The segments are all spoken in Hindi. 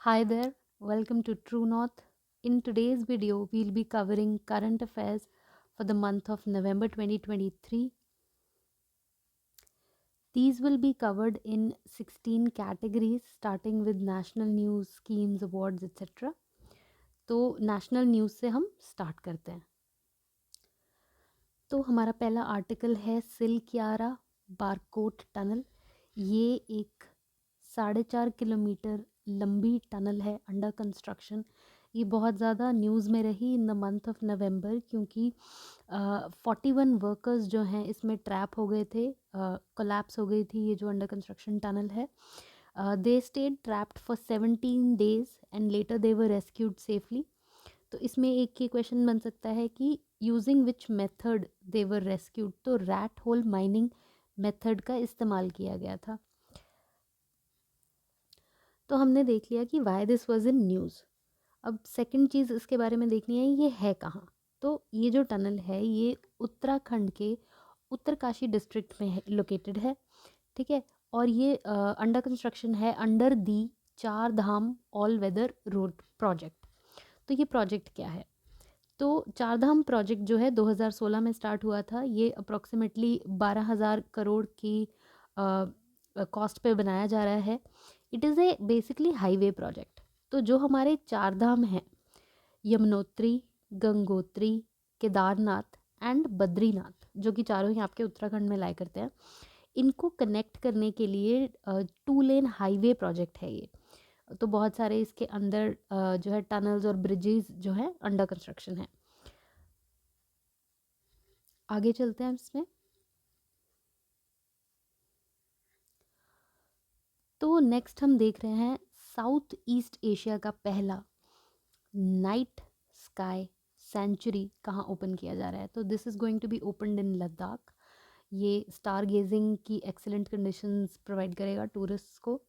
Hi there, welcome to True North. In today's video, we'll be covering current affairs for the month of November 2023. These will be covered in 16 categories starting with national news, schemes, awards, etc. तो नेशनल न्यूज़ से हम स्टार्ट करते हैं। तो हमारा पहला आर्टिकल है सिलक्यारा बारकोट टनल। ये एक 4.5 किलोमीटर लंबी टनल है अंडर कंस्ट्रक्शन। ये बहुत ज़्यादा न्यूज़ में रही इन द मंथ ऑफ नवंबर क्योंकि 41 वर्कर्स जो हैं इसमें ट्रैप हो गए थे, कोलैप्स हो गई थी ये जो अंडर कंस्ट्रक्शन टनल है। They stayed trapped for 17 days and later they were rescued safely. तो इसमें एक ये क्वेश्चन बन सकता है कि using which method they were rescued, तो रैट होल माइनिंग मेथड का इस्तेमाल किया गया था। तो हमने देख लिया कि why this was in news. अब सेकंड चीज़ इसके बारे में देखनी है ये है कहाँ। तो ये जो टनल है ये उत्तराखंड के उत्तरकाशी डिस्ट्रिक्ट में है, लोकेटेड है। ठीक है, और ये अंडर कंस्ट्रक्शन है अंडर दी चार धाम ऑल वेदर रोड प्रोजेक्ट। तो ये प्रोजेक्ट क्या है? तो चारधाम प्रोजेक्ट जो है 2016 में स्टार्ट हुआ था। ये अप्रॉक्सीमेटली 12,000 करोड़ की कॉस्ट पे बनाया जा रहा है। It is A basically highway project. तो जो हमारे चारधाम हैं यमुनोत्री, गंगोत्री, केदारनाथ एंड बद्रीनाथ, जो कि चारों ही आपके उत्तराखंड में लाया करते हैं, इनको कनेक्ट करने के लिए 2 लेन हाईवे प्रोजेक्ट है ये। तो बहुत सारे इसके अंदर जो है टनल्स और ब्रिजेस जो है अंडर कंस्ट्रक्शन है। आगे चलते हैं इसमें। तो नेक्स्ट हम देख रहे हैं साउथ ईस्ट एशिया का पहला नाइट स्काई सेंचुरी कहाँ ओपन किया जा रहा है। तो this is going to be opened in Ladakh. ये स्टार गेजिंग की एक्सेलेंट कंडीशंस प्रोवाइड करेगा टूरिस्ट को।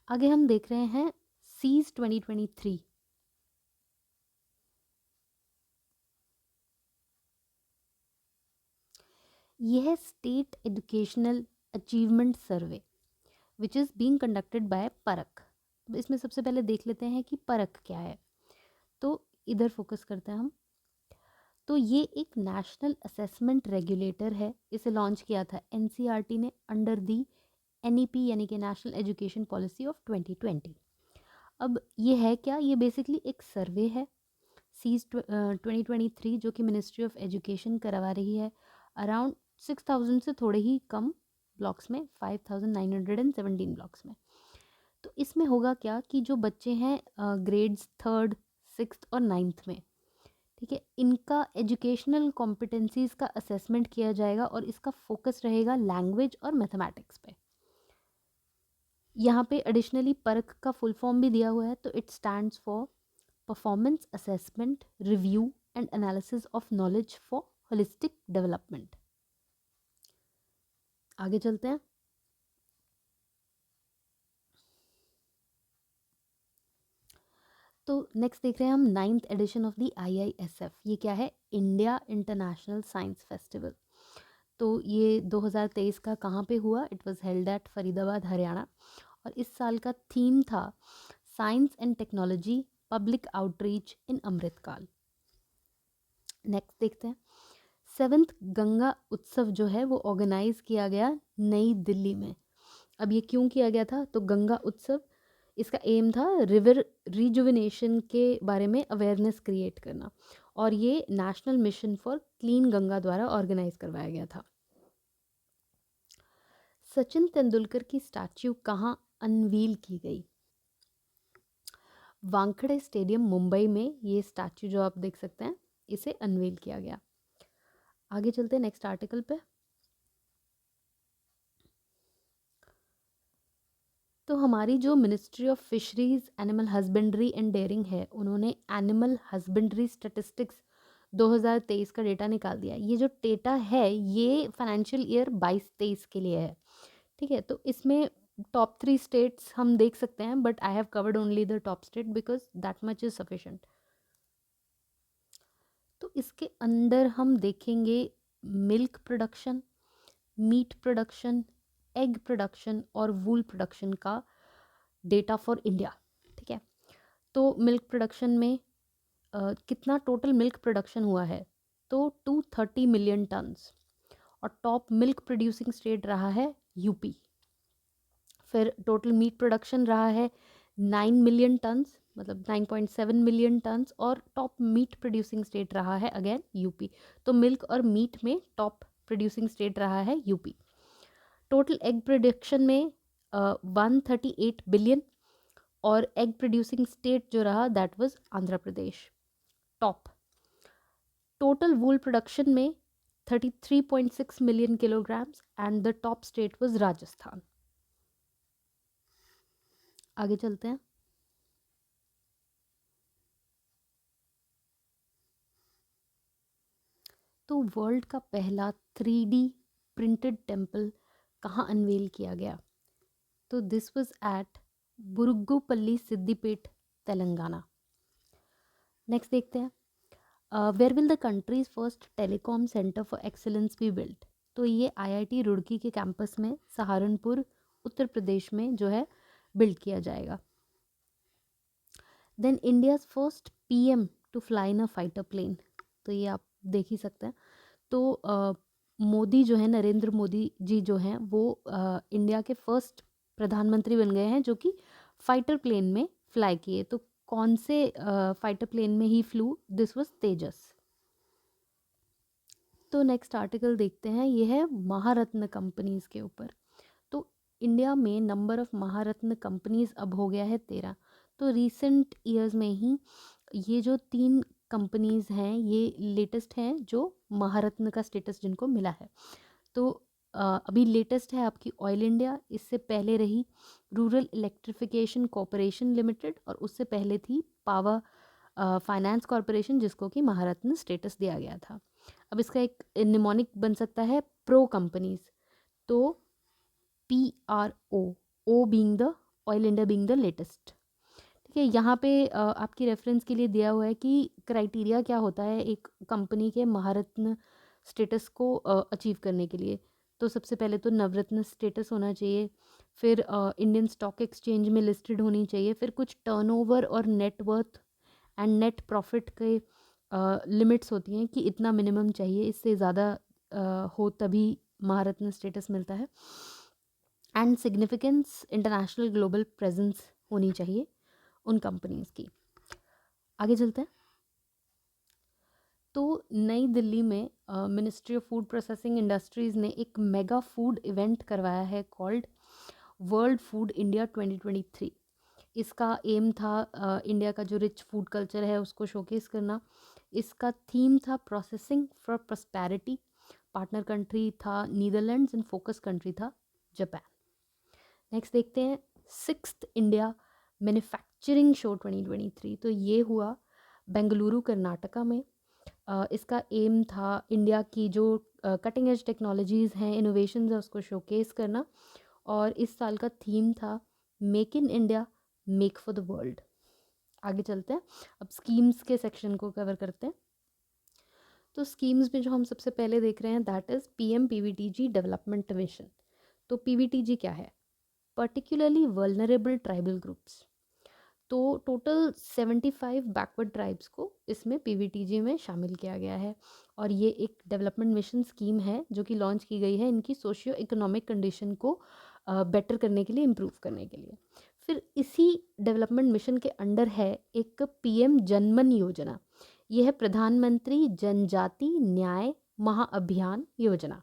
आगे हम देख रहे हैं सीज 2023। यह state educational achievement survey which is being conducted by Parakh. अब इसमें सबसे पहले देख लेते हैं कि परख क्या है। तो इधर फोकस करते हैं हम। तो ये एक नेशनल असेसमेंट रेगुलेटर है। इसे लॉन्च किया था एनसीईआरटी ने अंडर दी एनईपी यानी कि नेशनल एजुकेशन पॉलिसी ऑफ 2020। अब ये है क्या? ये बेसिकली एक सर्वे है सीज 2023 जो कि मिनिस्ट्री ऑफ एजुकेशन करवा रही है अराउंड 6,000 से थोड़े ही कम ब्लॉक्स में, 5,917 ब्लॉक्स में। तो इसमें होगा क्या कि जो बच्चे हैं ग्रेड्स 3rd, 6th और 9th में, ठीक है, इनका एजुकेशनल कॉम्पिटेंसीज का असेसमेंट किया जाएगा और इसका फोकस रहेगा लैंग्वेज और मैथमेटिक्स पे। यहाँ पे एडिशनली परख का फुल फॉर्म भी दिया हुआ है। तो it stands for performance assessment review and analysis of knowledge for holistic development. आगे चलते हैं। तो नेक्स्ट देख रहे हैं हम 9th addition of the IISF। ये क्या है? India International Science Festival. तो ये 2023 का कहाँ पे हुआ? It was held at Faridabad, Haryana. और इस साल का थीम था science and technology public outreach in Amrit Kaal. Next देखते हैं। 7th गंगा उत्सव जो है वो ऑर्गेनाइज किया गया नई दिल्ली में। अब ये क्यों किया गया था? तो गंगा उत्सव, इसका एम था रिवर रिजुविनेशन के बारे में अवेयरनेस क्रिएट करना, और ये national mission for clean Ganga द्वारा ऑर्गेनाइज करवाया गया था। सचिन तेंदुलकर की स्टैच्यू कहाँ अनवील की गई? वानखेड़े स्टेडियम मुंबई में ये स्टैच्यू जो आप देख सकते हैं इसे अनवील किया गया। आगे चलते हैं नेक्स्ट आर्टिकल पे। तो हमारी जो ministry of fisheries animal husbandry and dairying है, उन्होंने एनिमल हस्बेंड्री स्टेटिस्टिक्स 2023 का डेटा निकाल दिया। ये जो डेटा है ये फाइनेंशियल ईयर 22-23 के लिए है। ठीक है, तो इसमें टॉप 3 स्टेट्स हम देख सकते हैं, but I have covered only the top state because that much is sufficient. तो इसके अंदर हम देखेंगे milk production, meat production, egg production और वूल प्रोडक्शन का डेटा फॉर इंडिया। ठीक है, तो मिल्क प्रोडक्शन में कितना टोटल मिल्क प्रोडक्शन हुआ है, तो 230 मिलियन टन्स, और टॉप मिल्क प्रोड्यूसिंग स्टेट रहा है यूपी। फिर टोटल मीट प्रोडक्शन रहा है 9 मिलियन टन्स, मतलब 9.7 मिलियन टन्स, और टॉप मीट प्रोड्यूसिंग स्टेट रहा है अगेन यूपी। तो मिल्क और मीट में टॉप प्रोड्यूसिंग स्टेट रहा है यूपी। टोटल एग प्रोडक्शन में 138 बिलियन, और एग प्रोड्यूसिंग स्टेट जो रहा that was Andhra Pradesh top. Total wool production में 33.6 million kilograms, and the top state was Rajasthan. आगे चलते हैं। तो वर्ल्ड का पहला 3D प्रिंटेड टेम्पल कहाँ अनवेल किया गया, तो this was at Burugupalli Siddipet Telangana. Next देखते हैं, where will the countries first telecom centre for excellence be built, तो ये IIT रुड़की के कैंपस में सहारनपुर उत्तर प्रदेश में जो है बिल्ड किया जाएगा। Then India's first PM to fly in a fighter plane, तो ये आप देख ही सकते हैं। तो मोदी जो है, नरेंद्र मोदी जी जो हैं, वो इंडिया के फर्स्ट प्रधानमंत्री बन गए हैं जो कि फाइटर प्लेन में फ्लाई किए। तो कौन से फाइटर प्लेन में ही फ्लू, दिस वाज तेजस। तो नेक्स्ट आर्टिकल देखते हैं, ये है महारत्न कंपनीज़ के ऊपर। तो इंडिया में नंबर ऑफ़ महारत्न कंपनीज़ अब हो गया है 13। तो रीसेंट ईयर्स में ही ये जो 3 कंपनीज़ हैं ये लेटेस्ट हैं जो महारत्न का स्टेटस जिनको मिला है। तो अभी लेटेस्ट है आपकी ऑयल इंडिया, इससे पहले रही रूरल इलेक्ट्रिफिकेशन कॉरपोरेशन लिमिटेड, और उससे पहले थी पावर फाइनेंस कॉरपोरेशन जिसको कि महारत्न स्टेटस दिया गया था। अब इसका एक निमोनिक बन सकता है प्रो कंपनीज, तो PRO, O being the oil India being the latest. ठीक है, यहाँ पे आपकी रेफरेंस के लिए दिया हुआ है कि क्राइटेरिया क्या होता है एक कंपनी के महारत्न स्टेटस को अचीव करने के लिए। तो सबसे पहले तो नवरत्न स्टेटस होना चाहिए, फिर इंडियन स्टॉक एक्सचेंज में लिस्टेड होनी चाहिए, फिर कुछ टर्नओवर और नेटवर्थ एंड नेट प्रॉफिट के लिमिट्स होती हैं कि इतना मिनिमम चाहिए, इससे ज़्यादा हो तभी महारत्न स्टेटस मिलता है। And significance international global presence होनी चाहिए उन कंपनीज़ की। आगे चलते हैं। तो नई दिल्ली में ministry of food processing industries ने एक मेगा फूड इवेंट करवाया है कॉल्ड वर्ल्ड फूड इंडिया 2023। इसका एम था इंडिया का जो रिच फूड कल्चर है उसको शोकेस करना। इसका थीम था processing for prosperity, partner country था नीदरलैंड्स एंड फोकस कंट्री था जापान। नेक्स्ट देखते हैं 6th इंडिया मैन्युफैक्चरिंग शो 2023। तो ये हुआ बेंगलुरु कर्नाटका में। इसका एम था इंडिया की जो कटिंग एज टेक्नोलॉजीज़ हैं, इनोवेशंस है, उसको शोकेस करना। और इस साल का थीम था make in India, make for the world. आगे चलते हैं, अब स्कीम्स के सेक्शन को कवर करते हैं। तो स्कीम्स में जो हम सबसे पहले देख रहे हैं that is PM PVTG development mission. तो PVTG क्या है? Particularly vulnerable tribal groups. तो टोटल 75 बैकवर्ड ट्राइब्स को इसमें PVTG में शामिल किया गया है, और ये एक डेवलपमेंट मिशन स्कीम है जो कि लॉन्च की गई है इनकी सोशियो इकोनॉमिक कंडीशन को बेटर करने के लिए, इम्प्रूव करने के लिए। फिर इसी डेवलपमेंट मिशन के अंडर है एक PM जनमन योजना। यह है प्रधानमंत्री जनजाति न्याय महाअभियान योजना।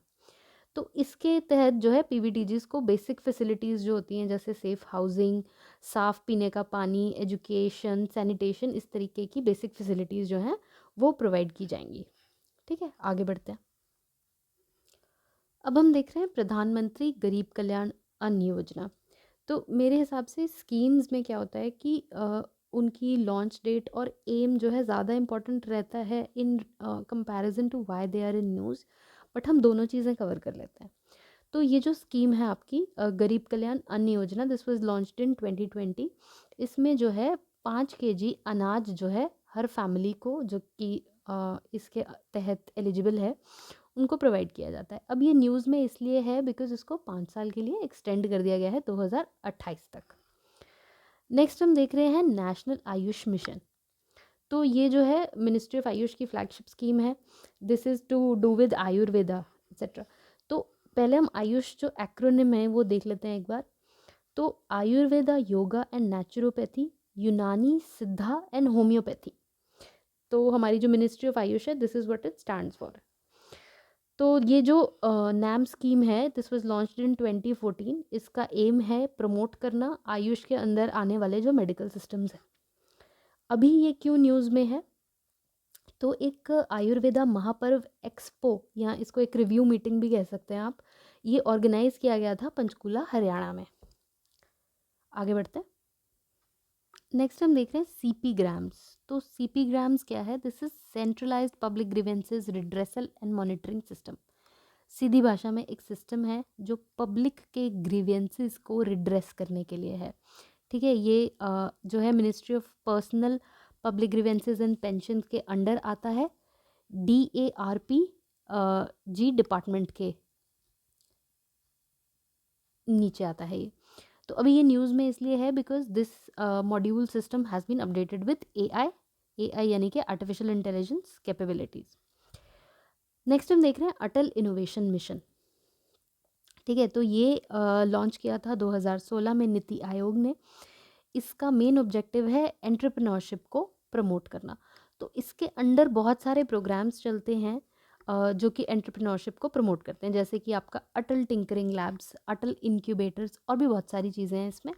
तो इसके तहत जो है PVTGs को बेसिक फैसिलिटीज़ जो होती हैं जैसे सेफ़ हाउसिंग, साफ़ पीने का पानी, एजुकेशन, सैनिटेशन, इस तरीके की बेसिक फैसिलिटीज़ जो हैं वो प्रोवाइड की जाएंगी। ठीक है, आगे बढ़ते हैं। अब हम देख रहे हैं प्रधानमंत्री गरीब कल्याण अन्न योजना। तो मेरे हिसाब से स्कीम्स में क्या होता है कि उनकी लॉन्च डेट और एम जो है ज़्यादा इम्पॉर्टेंट रहता है in comparison to why they are in news, but हम दोनों चीज़ें कवर कर लेते हैं। तो ये जो स्कीम है आपकी गरीब कल्याण अन्न योजना, दिस वाज लॉन्च्ड इन 2020। इसमें जो है 5 kg अनाज जो है हर फैमिली को जो कि इसके तहत एलिजिबल है उनको प्रोवाइड किया जाता है। अब ये न्यूज़ में इसलिए है बिकॉज़ इसको 5 साल के लिए एक्सटेंड कर दिया गया है 2028 तक। नेक्स्ट हम देख रहे हैं नेशनल आयुष मिशन। तो ये जो है मिनिस्ट्री ऑफ आयुष की फ्लैगशिप स्कीम है। This is to do with Ayurveda etcetera. तो पहले हम आयुष जो एक्रोनिम है वो देख लेते हैं एक बार। तो आयुर्वेदा, योगा एंड नेचुरोपैथी, यूनानी, सिद्धा एंड होम्योपैथी। तो हमारी जो मिनिस्ट्री ऑफ आयुष है, this is what it stands for. तो ये जो नैम स्कीम है, दिस वाज लॉन्च्ड इन 2014। इसका एम है प्रमोट करना आयुष के अंदर आने वाले जो मेडिकल सिस्टम्स हैं। अभी ये क्यों न्यूज़ में है? तो एक आयुर्वेदा महापर्व एक्सपो, या इसको एक रिव्यू मीटिंग भी कह सकते हैं आप, ये ऑर्गेनाइज किया गया था पंचकूला, हरियाणा में। आगे बढ़ते हैं। नेक्स्ट हम देख रहे हैं सीपी ग्राम्स। तो सीपी ग्राम्स क्या है? This is centralised public grievances redressal and monitoring system. सीधी भाषा में एक सिस्टम है जो पब्लिक के ग्रीवेंसेस को रिड्रेस करने के लिए है। ठीक है, ये जो है ministry of personnel public grievances and pension के अंडर आता है। DARP जी डिपार्टमेंट के नीचे आता है ये। तो अभी ये न्यूज़ में इसलिए है because this module system has been updated with AI यानी कि आर्टिफिशियल इंटेलिजेंस कैपेबिलिटीज़। नेक्स्ट हम देख रहे हैं अटल इनोवेशन मिशन। ठीक है, तो ये लॉन्च किया था 2016 में नीति आयोग ने। इसका मेन ऑब्जेक्टिव है एंटरप्रेन्योरशिप को प्रमोट करना। तो इसके अंडर बहुत सारे प्रोग्राम्स चलते हैं जो कि एंटरप्रेन्योरशिप को प्रमोट करते हैं, जैसे कि आपका अटल टिंकरिंग लैब्स, अटल इंक्यूबेटर्स और भी बहुत सारी चीज़ें हैं इसमें।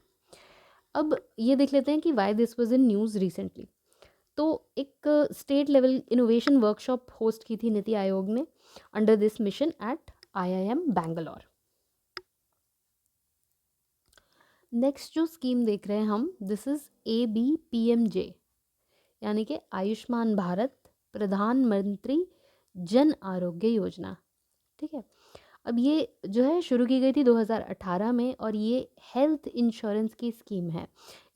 अब ये देख लेते हैं कि why this was in news recently. तो एक state level innovation workshop host की थी नीति आयोग ने under this mission eight IIM Bangalore. Next जो स्कीम देख रहे हैं हम, दिस इज़ ABPMJ यानी कि आयुष्मान भारत प्रधानमंत्री जन आरोग्य योजना। ठीक है, अब ये जो है शुरू की गई थी 2018 में, और ये हेल्थ इंश्योरेंस की स्कीम है।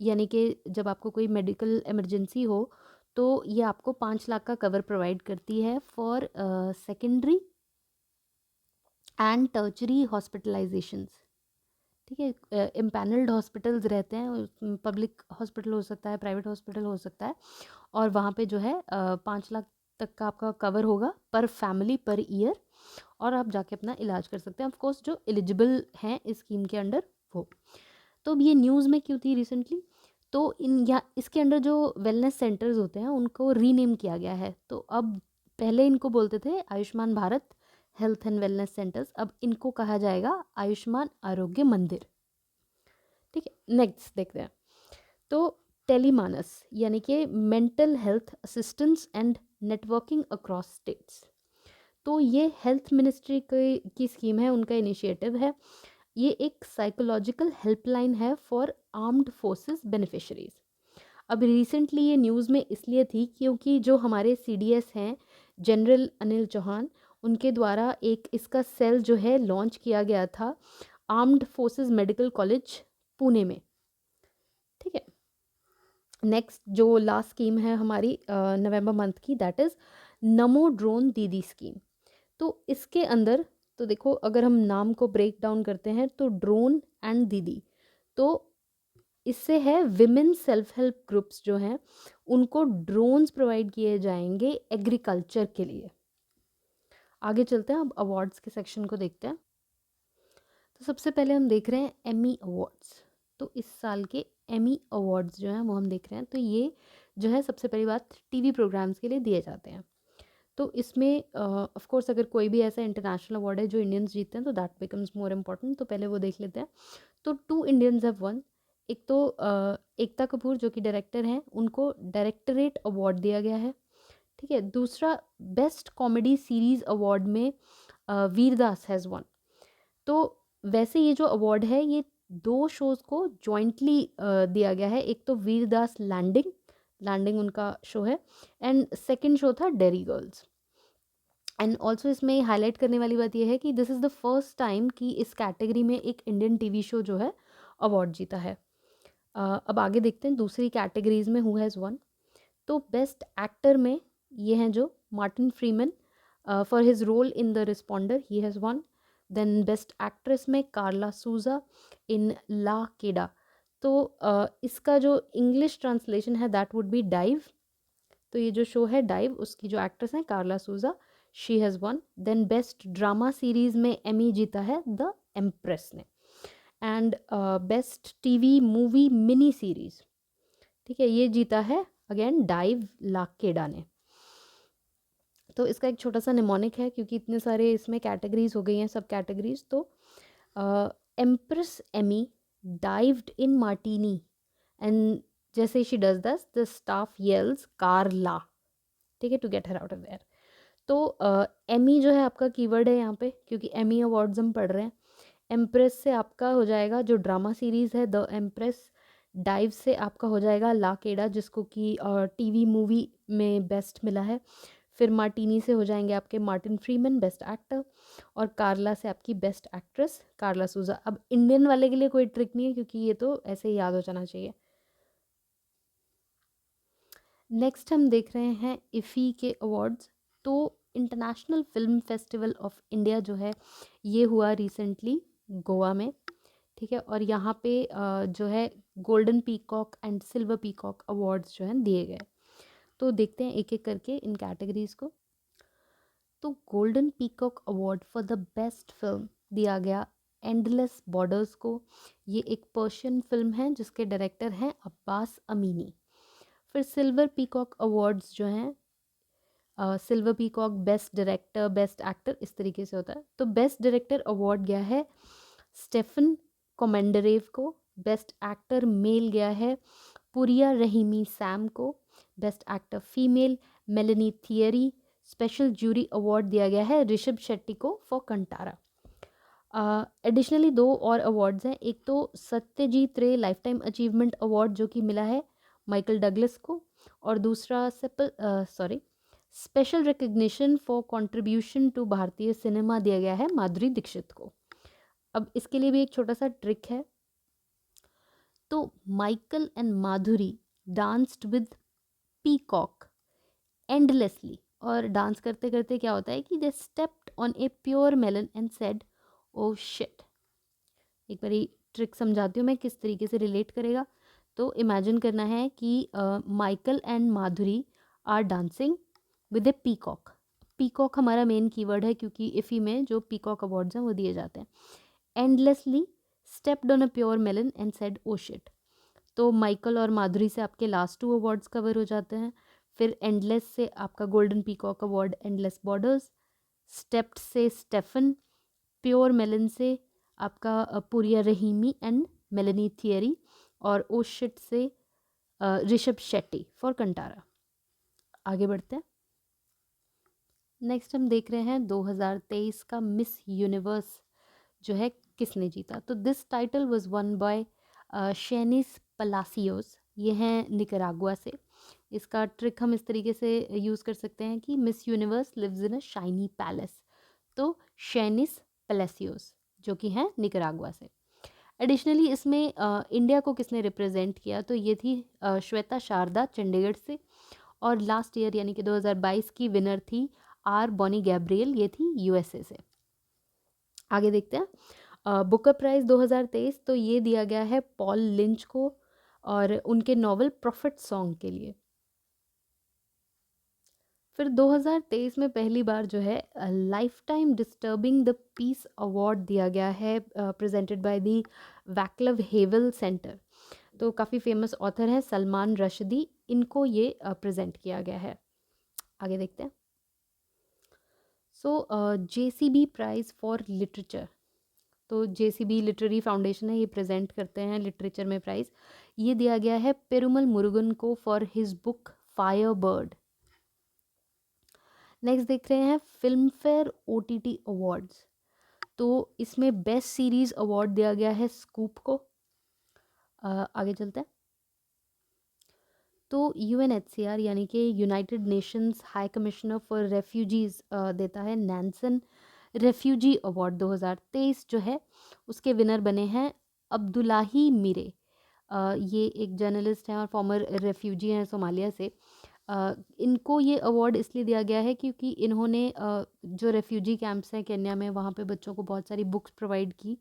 यानी कि जब आपको कोई मेडिकल इमरजेंसी हो तो ये आपको 5 लाख का कवर प्रोवाइड करती है for secondary and tertiary hospitalisations. ठीक है, इम्पैनल्ड हॉस्पिटल्स रहते हैं, पब्लिक हॉस्पिटल हो सकता है, प्राइवेट हॉस्पिटल हो सकता है, और वहाँ पे जो है 5 लाख तक का आपका कवर होगा पर फैमिली पर ईयर, और आप जाके अपना इलाज कर सकते हैं, ऑफ कोर्स जो एलिजिबल हैं इस स्कीम के अंडर वो। तो अब ये न्यूज़ में क्यों थी रिसेंटली? तो इसके अंडर जो वेलनेस सेंटर्स होते हैं उनको रीनेम किया गया है। तो अब पहले इनको बोलते थे Ayushman Bharat health and wellness centres, अब इनको कहा जाएगा आयुष्मान आरोग्य मंदिर। ठीक है, नेक्स्ट देखते हैं। तो टेलीमानस यानी कि mental health assistance and networking across states. तो ये हेल्थ मिनिस्ट्री की स्कीम है, उनका इनिशिएटिव है। ये एक साइकोलॉजिकल हेल्पलाइन है फॉर आर्म्ड फोर्सेस बेनिफिशरीज। अब रिसेंटली ये न्यूज़ में इसलिए थी क्योंकि जो हमारे CDS हैं जनरल अनिल चौहान, उनके द्वारा एक इसका सेल जो है लॉन्च किया गया था armed forces medical college Pune में। ठीक है, नेक्स्ट जो लास्ट स्कीम है हमारी नवंबर मंथ की, दैट इज़ नमो ड्रोन दीदी स्कीम। तो इसके अंदर तो देखो, अगर हम नाम को ब्रेक डाउन करते हैं तो ड्रोन एंड दीदी, तो इससे है विमेन सेल्फ हेल्प ग्रुप्स जो हैं उनको ड्रोन्स प्रोवाइड किए जाएंगे एग्रीकल्चर के लिए। आगे चलते हैं, अब अवार्ड्स के सेक्शन को देखते हैं। तो सबसे पहले हम देख रहे हैं एमी अवार्ड्स। तो इस साल के एमी अवार्ड्स जो हैं वो हम देख रहे हैं। तो ये जो है सबसे पहली बात TV प्रोग्राम्स के लिए दिए जाते हैं। तो इसमें ऑफ कोर्स अगर कोई भी ऐसा इंटरनेशनल अवार्ड है जो इंडियंस जीतते हैं तो दैट बिकम्स मोर इम्पॉर्टेंट। तो पहले वो देख लेते हैं। तो 2 इंडियंस हैव वन। एक तो एकता कपूर जो कि डायरेक्टर हैं, उनको डायरेक्टरेट अवार्ड दिया गया है। ठीक है, दूसरा बेस्ट कॉमेडी सीरीज़ अवार्ड में वीरदास हैज़ वन। तो वैसे ये जो अवार्ड है ये 2 शोज़ को जॉइंटली दिया गया है। एक तो वीरदास लैंडिंग उनका शो है, एंड सेकंड शो था डेरी गर्ल्स। एंड ऑल्सो इसमें हाईलाइट करने वाली बात यह है कि this is the first time कि इस कैटेगरी में एक इंडियन TV शो जो है अवार्ड जीता है। अब आगे देखते हैं दूसरी कैटेगरीज में हु हैज़ वन। तो बेस्ट एक्टर में ये हैं जो Martin Freeman, for his role in the Responder he has won. Then best actress में Carla Souza in La Caida. तो इसका जो इंग्लिश ट्रांसलेशन है दैट वुड बी डाइव। तो ये जो शो है डाइव, उसकी जो एक्ट्रेस है Carla Souza, she has won. Then best drama series में एमी जीता है द एम्प्रेस ने। And best TV movie mini series, ठीक है, ये जीता है अगेन डाइव लाकेडा ने। तो इसका एक छोटा सा निमोनिक है क्योंकि इतने सारे इसमें कैटेगरीज हो गई हैं, सब कैटेगरीज। तो Empress Emmy dived in martini and जैसे she does this the staff yells Carla, ठीक है, to get her out of there. तो एमी जो है आपका कीवर्ड है यहाँ पे, क्योंकि एमी अवार्ड्स हम पढ़ रहे हैं। एम्प्रेस से आपका हो जाएगा जो ड्रामा सीरीज़ है द एम्प्रेस। डाइव से आपका हो जाएगा ला केडा, जिसको कि टीवी मूवी में बेस्ट मिला है। फिर मार्टिनी से हो जाएंगे आपके मार्टिन फ्रीमैन बेस्ट एक्टर, और कार्ला से आपकी बेस्ट एक्ट्रेस कार्ला सूजा। अब इंडियन वाले के लिए कोई ट्रिक नहीं है क्योंकि ये तो ऐसे ही याद हो जाना चाहिए। नेक्स्ट हम देख रहे हैं इफ़ी के अवार्ड्स। तो international film festival of India जो है ये हुआ रिसेंटली गोवा में, ठीक है, और यहाँ पे जो है golden peacock and silver peacock awards जो हैं दिए गए। तो देखते हैं एक एक करके इन कैटेगरीज को। तो golden peacock award for the best film दिया गया एंडलेस बॉर्डर्स को। ये एक पर्शियन फिल्म है जिसके डायरेक्टर हैं अब्बास अमीनी। फिर सिल्वर पीकॉक अवार्ड्स जो हैं, silver peacock best director best actor इस तरीके से होता है। तो बेस्ट डायरेक्टर अवार्ड गया है स्टेफन कोमेंडरेव को। बेस्ट एक्टर मेल गया है पुरिया रहीमी सैम को। Best actor female Melanie Thierry. Special jury award दिया गया है ऋषभ शेट्टी को फॉर कंटारा। एडिशनली दो और अवार्ड्स हैं, एक तो सत्यजीत रे लाइफ टाइम अचीवमेंट अवार्ड जो कि मिला है माइकल डगलस को, और दूसरा special recognition for contribution to भारतीय सिनेमा दिया गया है माधुरी दीक्षित को। अब इसके लिए भी एक छोटा सा ट्रिक है। तो Michael and Madhuri danced with peacock endlessly, और डांस करते करते क्या होता है कि they stepped on a pure melon and said oh shit. एक बारी ट्रिक समझाती हूँ मैं किस तरीके से रिलेट करेगा। तो इमेजिन करना है कि Michael and Madhuri are dancing with a peacock. Peacock हमारा मेन कीवर्ड है क्योंकि इफ़ी में जो पीकॉक अवार्ड्स हैं वो दिए जाते हैं। Endlessly stepped on a pure melon and said oh shit. तो माइकल और माधुरी से आपके लास्ट 2 अवार्ड्स कवर हो जाते हैं। फिर एंडलेस से आपका golden peacock award endless borders. Stepped से स्टेफन। प्योर मेलन से आपका पुरिया रहीमी एंड मेलेनी थियरी। और ओ शिट से ऋषभ शेट्टी फॉर कंटारा। आगे बढ़ते हैं। नेक्स्ट हम देख रहे हैं 2023 का मिस यूनिवर्स जो है किसने जीता। तो this title was won by Sheynnis Palacios. ये हैं निकरागुआ से। इसका ट्रिक हम इस तरीके से यूज़ कर सकते हैं कि Miss Universe lives in a shiny palace. तो शेनिस पलासियोस जो कि हैं निकरागुआ से। एडिशनली इसमें इंडिया को किसने रिप्रेजेंट किया, तो ये थी श्वेता शारदा चंडीगढ़ से। और लास्ट ईयर यानी कि 2022 की विनर थी आर बॉनी गैब्रियल, ये थी यूएसए से। आगे देखते हैं बुकर प्राइज़ 2023। तो ये दिया गया है पॉल लिंच को और उनके नॉवल प्रॉफिट सॉन्ग के लिए। फिर 2023 में पहली बार जो है life time disturbing the peace award दिया गया है प्रेजेंटेड बाय दी वैक्लव हेवल सेंटर। तो काफ़ी फेमस ऑथर हैं सलमान रशदी, इनको ये प्रेजेंट किया गया है। आगे देखते हैं। सो जेसीबी प्राइज़ फॉर लिटरेचर। तो जेसीबी लिटरेरी फाउंडेशन है, ये प्रेजेंट करते हैं लिटरेचर में प्राइज़। ये दिया गया है पेरुमल मुरुगन को for his book fire bird. Next देख रहे हैं फिल्म फेयर ओटीटी अवार्ड्स। तो इसमें बेस्ट सीरीज़ अवार्ड दिया गया है स्कूप को। आगे चलते हैं। तो यूएनएचसीआर यानी कि United Nations high commissioner for refugees देता है नैन्सन रेफ्यूजी अवार्ड 2023 जो है, उसके विनर बने हैं अब्दुल्लाही मीरे। ये एक जर्नलिस्ट हैं और फॉर्मर रेफ्यूजी हैं सोमालिया से। इनको ये अवार्ड इसलिए दिया गया है क्योंकि इन्होंने जो रेफ्यूजी कैंप्स हैं केन्या में, वहाँ पे बच्चों को बहुत सारी बुक्स प्रोवाइड की।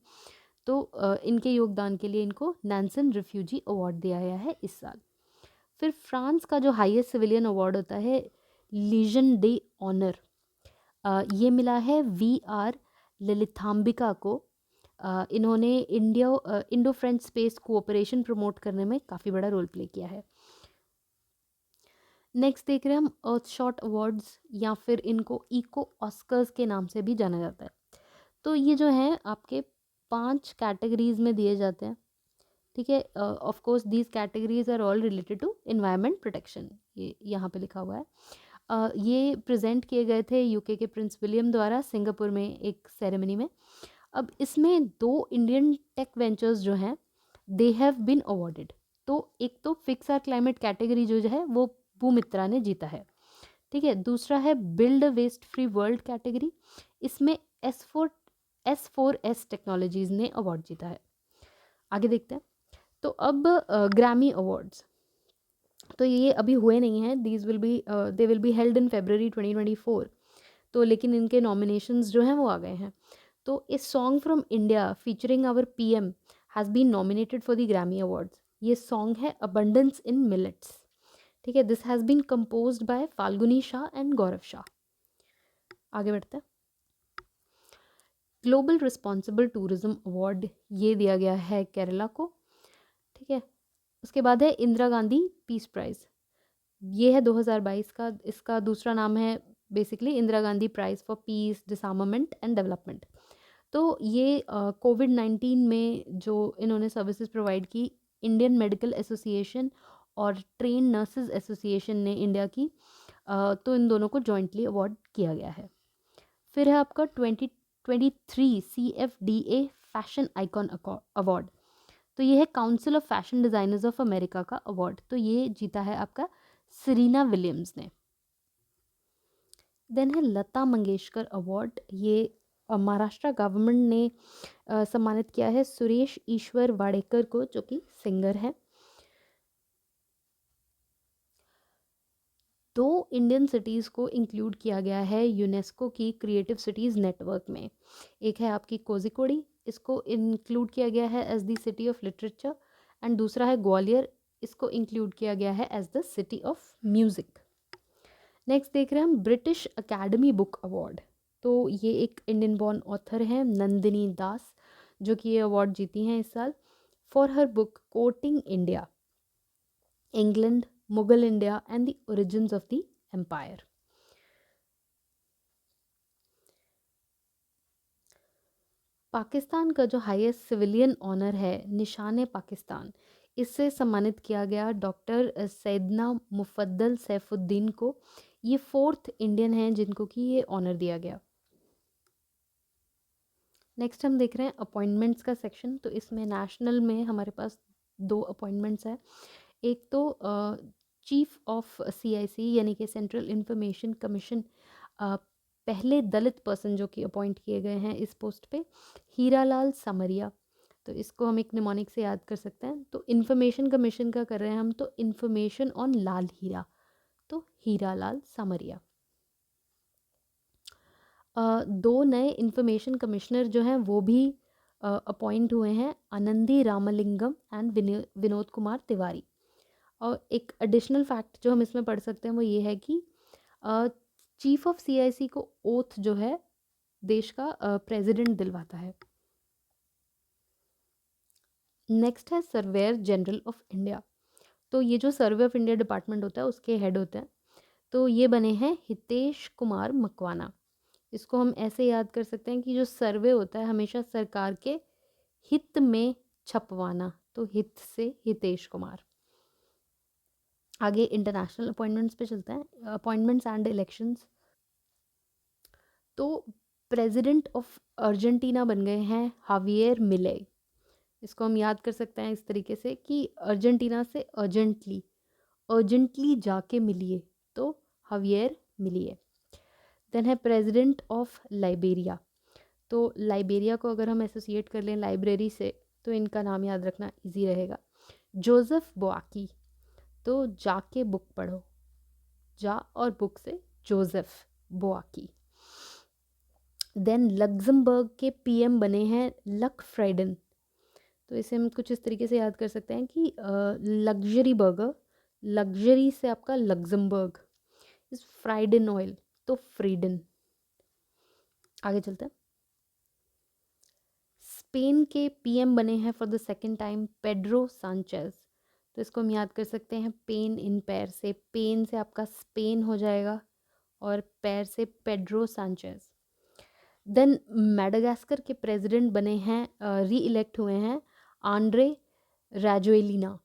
तो इनके योगदान के लिए इनको नैल्सन रिफ्यूजी अवार्ड दिया गया है इस साल। फिर फ्रांस का जो हाईएस्ट सिविलियन अवार्ड होता है लीजन डे ऑनर, ये मिला है VR ललितांबिका को। इन्होंने Indo French space cooperation promote करने में काफ़ी बड़ा रोल प्ले किया है। नेक्स्ट देख रहे हैं हम अर्थशॉट अवार्ड्स, या फिर इनको इको ऑस्कर्स के नाम से भी जाना जाता है। तो ये जो हैं आपके 5 कैटेगरीज में दिए जाते हैं, ठीक है। Of course these categories are all related to environment protection, ये यहाँ पे लिखा हुआ है। ये प्रेजेंट किए गए थे यूके के प्रिंस विलियम द्वारा सिंगापुर में एक सेरेमनी में। अब इसमें 2 इंडियन टेक वेंचर्स जो हैं दे हैव बीन अवॉर्डेड। तो एक तो फिक्स आर क्लाइमेट कैटेगरी जो है वो भूमित्रा ने जीता है, ठीक है। दूसरा है build waste free world category, इसमें S4S टेक्नोलॉजीज ने अवार्ड जीता है। आगे देखते हैं। तो अब ग्रैमी अवार्ड्स, तो ये अभी हुए नहीं हैं, they will be held in February 2024। तो लेकिन इनके नॉमिनेशंस जो हैं वो आ गए हैं। तो a song from India featuring our PM has been nominated for the Grammy awards. ये सॉन्ग है अबंडेंस इन मिलेट्स, ठीक है। This has been composed by Falguni Shah and Gaurav Shah. आगे बढ़ते हैं। ग्लोबल रिस्पॉन्सिबल टूरिज्म अवार्ड ये दिया गया है केरला को, ठीक है। उसके बाद है इंदिरा गांधी पीस प्राइज़, ये है 2022 का। इसका दूसरा नाम है basically Indira Gandhi prize for piece डिसआर्मामेंट and development. तो ये कोविड-19 में जो इन्होंने सर्विसेज प्रोवाइड की, इंडियन मेडिकल एसोसिएशन और ट्रेन नर्सेज एसोसिएशन ने इंडिया की, तो इन दोनों को जॉइंटली अवार्ड किया गया है। फिर है आपका 2023 CFDA फैशन आइकॉन अवार्ड, तो ये है council of fashion designers of America का अवार्ड। तो ये जीता है आपका सेरेना विलियम्स ने। देन है लता मंगेशकर अवार्ड, ये महाराष्ट्र गवर्नमेंट ने सम्मानित किया है सुरेश ईश्वर वाडेकर को, जो कि सिंगर हैं। 2 इंडियन सिटीज़ को इंक्लूड किया गया है यूनेस्को की क्रिएटिव सिटीज़ नेटवर्क में। एक है आपकी कोझिकोड, इसको इंक्लूड किया गया है as the city of literature, and दूसरा है ग्वालियर, इसको इंक्लूड किया गया है as the city of music. Next देख रहे हैं हम ब्रिटिश अकेडमी बुक अवार्ड। तो ये एक इंडियन बॉर्न ऑथर हैं नंदिनी दास, जो कि ये अवार्ड जीती हैं इस साल for her book coating India, England, Mughal India and the origins of the empire. Pakistan का जो हाईएस्ट सिविलियन ऑनर है निशान पाकिस्तान, इससे सम्मानित किया गया डॉक्टर सैदना मुफद्दल सैफुद्दीन को। ये 4th इंडियन हैं जिनको कि ये ऑनर दिया गया। नेक्स्ट हम देख रहे हैं अपॉइंटमेंट्स का सेक्शन। तो इसमें नेशनल में हमारे पास 2 अपॉइंटमेंट्स हैं। एक तो चीफ ऑफ CIC यानी कि सेंट्रल इंफॉर्मेशन कमीशन, पहले दलित पर्सन जो कि अपॉइंट किए गए हैं इस पोस्ट पे, हीरालाल समरिया। तो इसको हम एक निमोनिक से याद कर सकते हैं। तो इंफॉर्मेशन कमीशन का कर रहे हैं हम, तो इंफॉर्मेशन ऑन लाल हीरा, तो हीरालाल समरिया। 2 नए इंफॉर्मेशन कमिश्नर जो हैं वो भी अपॉइंट हुए हैं, आनंदी रामलिंगम एंड विनोद कुमार तिवारी। और एक एडिशनल फैक्ट जो हम इसमें पढ़ सकते हैं वो ये है कि चीफ ऑफ CIC को ओथ जो है देश का प्रेसिडेंट दिलवाता है। नेक्स्ट है सर्वेयर जनरल ऑफ इंडिया। तो ये जो सर्वे ऑफ इंडिया डिपार्टमेंट होता है उसके हेड होते हैं, तो ये बने हैं हितेश कुमार मकवाना। इसको हम ऐसे याद कर सकते हैं कि जो सर्वे होता है हमेशा सरकार के हित में छपवाना, तो हित से हितेश कुमार। आगे इंटरनेशनल अपॉइंटमेंट्स पे चलते हैं, अपॉइंटमेंट्स एंड इलेक्शंस। तो प्रेसिडेंट ऑफ अर्जेंटीना बन गए हैं हावियर मिले। इसको हम याद कर सकते हैं इस तरीके से कि अर्जेंटीना से अर्जेंटली जाके मिलिए, तो हावियर मिलिए। देन है प्रेसिडेंट ऑफ लाइबेरिया। तो लाइबेरिया को अगर हम एसोसिएट कर लें लाइब्रेरी से, तो इनका नाम याद रखना इजी रहेगा, जोसेफ बोआकी। तो जाके बुक पढ़ो। जा और बुक से जोसेफ बोआकी। देन लग्जमबर्ग के पीएम बने हैं लक फ्राइडन। तो इसे हम कुछ इस तरीके से याद कर सकते हैं कि लग्जरी बर्गर, लग्जरी से आपका लग्जमबर्ग, इस फ्राइडन ऑयल तो फ्रीडन। आगे चलते हैं। स्पेन के पीएम बने हैं for the second time Pedro Sanchez. तो इसको हम याद कर सकते हैं पेन इन पैर से, पेन से आपका स्पेन हो जाएगा और पैर से पेड्रो सांचेज। देन मेडागास्कर के प्रेसिडेंट बने हैं, री इलेक्ट हुए हैं आंड्रे राजोएलिना।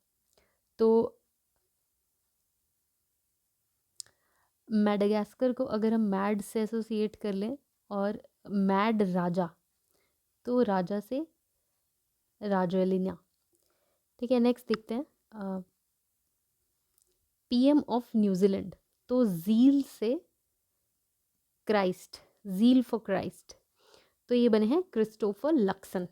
तो मेडागास्कर को अगर हम मैड से एसोसिएट कर लें और मैड राजा, तो राजा से राजोएलिना। ठीक है, नेक्स्ट देखते हैं पीएम ऑफ न्यूजीलैंड। तो जील से क्राइस्ट, जील फॉर क्राइस्ट, तो ये बने हैं क्रिस्टोफर लक्सन।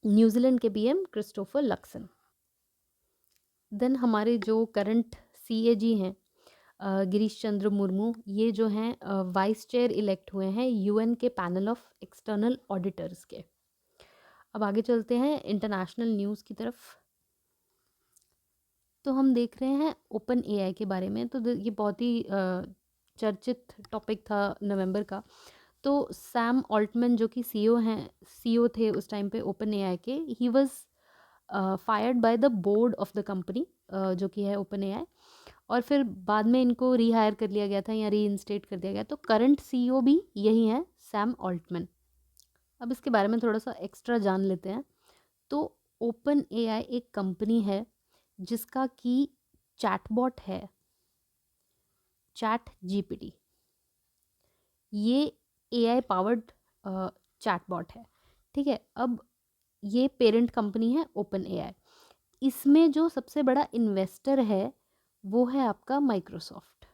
न्यूजीलैंड के पीएम क्रिस्टोफर लक्सन। देन हमारे जो करंट सीएजी हैं गिरीश चंद्र मुर्मू, ये जो हैं वाइस चेयर इलेक्ट हुए हैं यूएन के पैनल ऑफ एक्सटर्नल ऑडिटर्स के। अब आगे चलते हैं इंटरनेशनल न्यूज़ की तरफ। तो हम देख रहे हैं ओपन एआई के बारे में। तो ये बहुत ही चर्चित टॉपिक था नवंबर का। तो सैम ऑल्टमैन जो कि सीईओ थे उस टाइम पे ओपन एआई के, he was fired by the board of the company जो कि है ओपन एआई, और फिर बाद में इनको रीहायर कर लिया गया था या रीइंस्टेट कर दिया गया। तो करंट सीईओ भी यही है, सैम ऑल्टमैन। अब इसके बारे में थोड़ा सा एक्स्ट्रा जान लेते हैं। तो ओपन एआई एक कंपनी है जिसका कि चैटबॉट है चैट जीपीटी। ये एआई पावर्ड चैटबॉट है। ठीक है, अब ये पेरेंट कंपनी है ओपन एआई। इसमें जो सबसे बड़ा इन्वेस्टर है वो है आपका माइक्रोसॉफ्ट।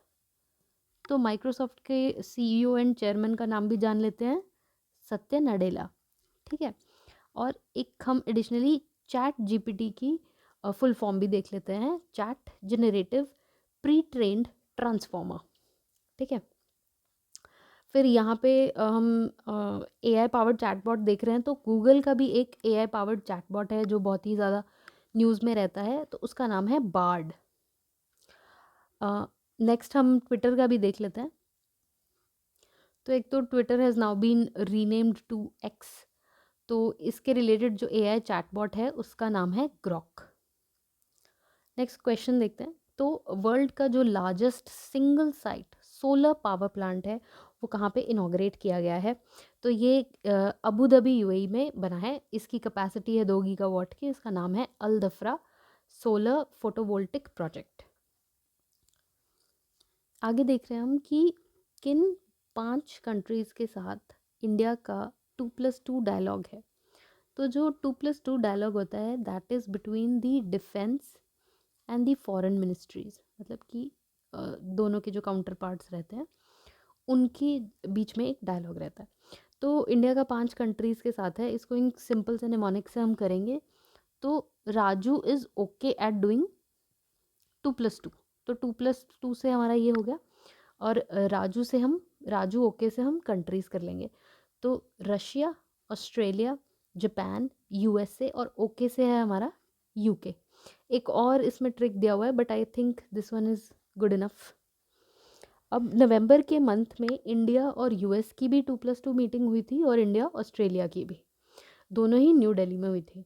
तो माइक्रोसॉफ्ट के सीईओ एंड चेयरमैन का नाम भी जान लेते हैं, सत्य नडेला। ठीक है, और एक हम एडिशनली चैट जीपीटी की फुल फॉर्म भी देख लेते हैं, chat generative pre trend transformer. ठीक है, फिर यहाँ पे हम एआई पावर्ड चैटबॉट देख रहे हैं। तो गूगल का भी एक एआई पावर्ड चैटबॉट है जो बहुत ही ज़्यादा न्यूज़ में रहता है, तो उसका नाम है बार्ड। नेक्स्ट हम ट्विटर का भी देख लेते हैं। तो एक तो Twitter has now been renamed to X. तो इसके रिलेटेड जो एआई चैटबॉट है उसका नाम है ग्रॉक। नेक्स्ट क्वेश्चन देखते हैं। तो वर्ल्ड का जो largest single site solar power plant है वो कहाँ पे इनॉग्रेट किया गया है? तो ये अबू धाबी यूएई में बना है। इसकी कैपेसिटी है 2 गीगावाट की। इसका नाम है अल दफ्रा सोलर फोटोवोल्टिक प्रोजेक्ट। आगे देख रहे हैं हम कि किन 5 कंट्रीज़ के साथ इंडिया का 2+2 डायलॉग है। तो जो 2+2 डायलॉग होता है that is between the defence and the foreign ministries, मतलब कि दोनों के जो काउंटर पार्ट्स रहते हैं उनके बीच में एक डायलॉग रहता है। तो इंडिया का 5 कंट्रीज़ के साथ है। इसको इन सिंपल से निमोनिक से हम करेंगे। तो Raju is okay at doing 2+2। तो 2+2 से हमारा ये हो गया, और राजू ओके से हम कंट्रीज़ कर लेंगे। तो रशिया, ऑस्ट्रेलिया, जापान, यूएसए, और ओके से है हमारा यूके। एक और इसमें ट्रिक दिया हुआ है but I think this one is good enough. अब नवंबर के मंथ में इंडिया और यूएस की भी 2+2 मीटिंग हुई थी और इंडिया ऑस्ट्रेलिया की भी, दोनों ही न्यू दिल्ली में हुई थी।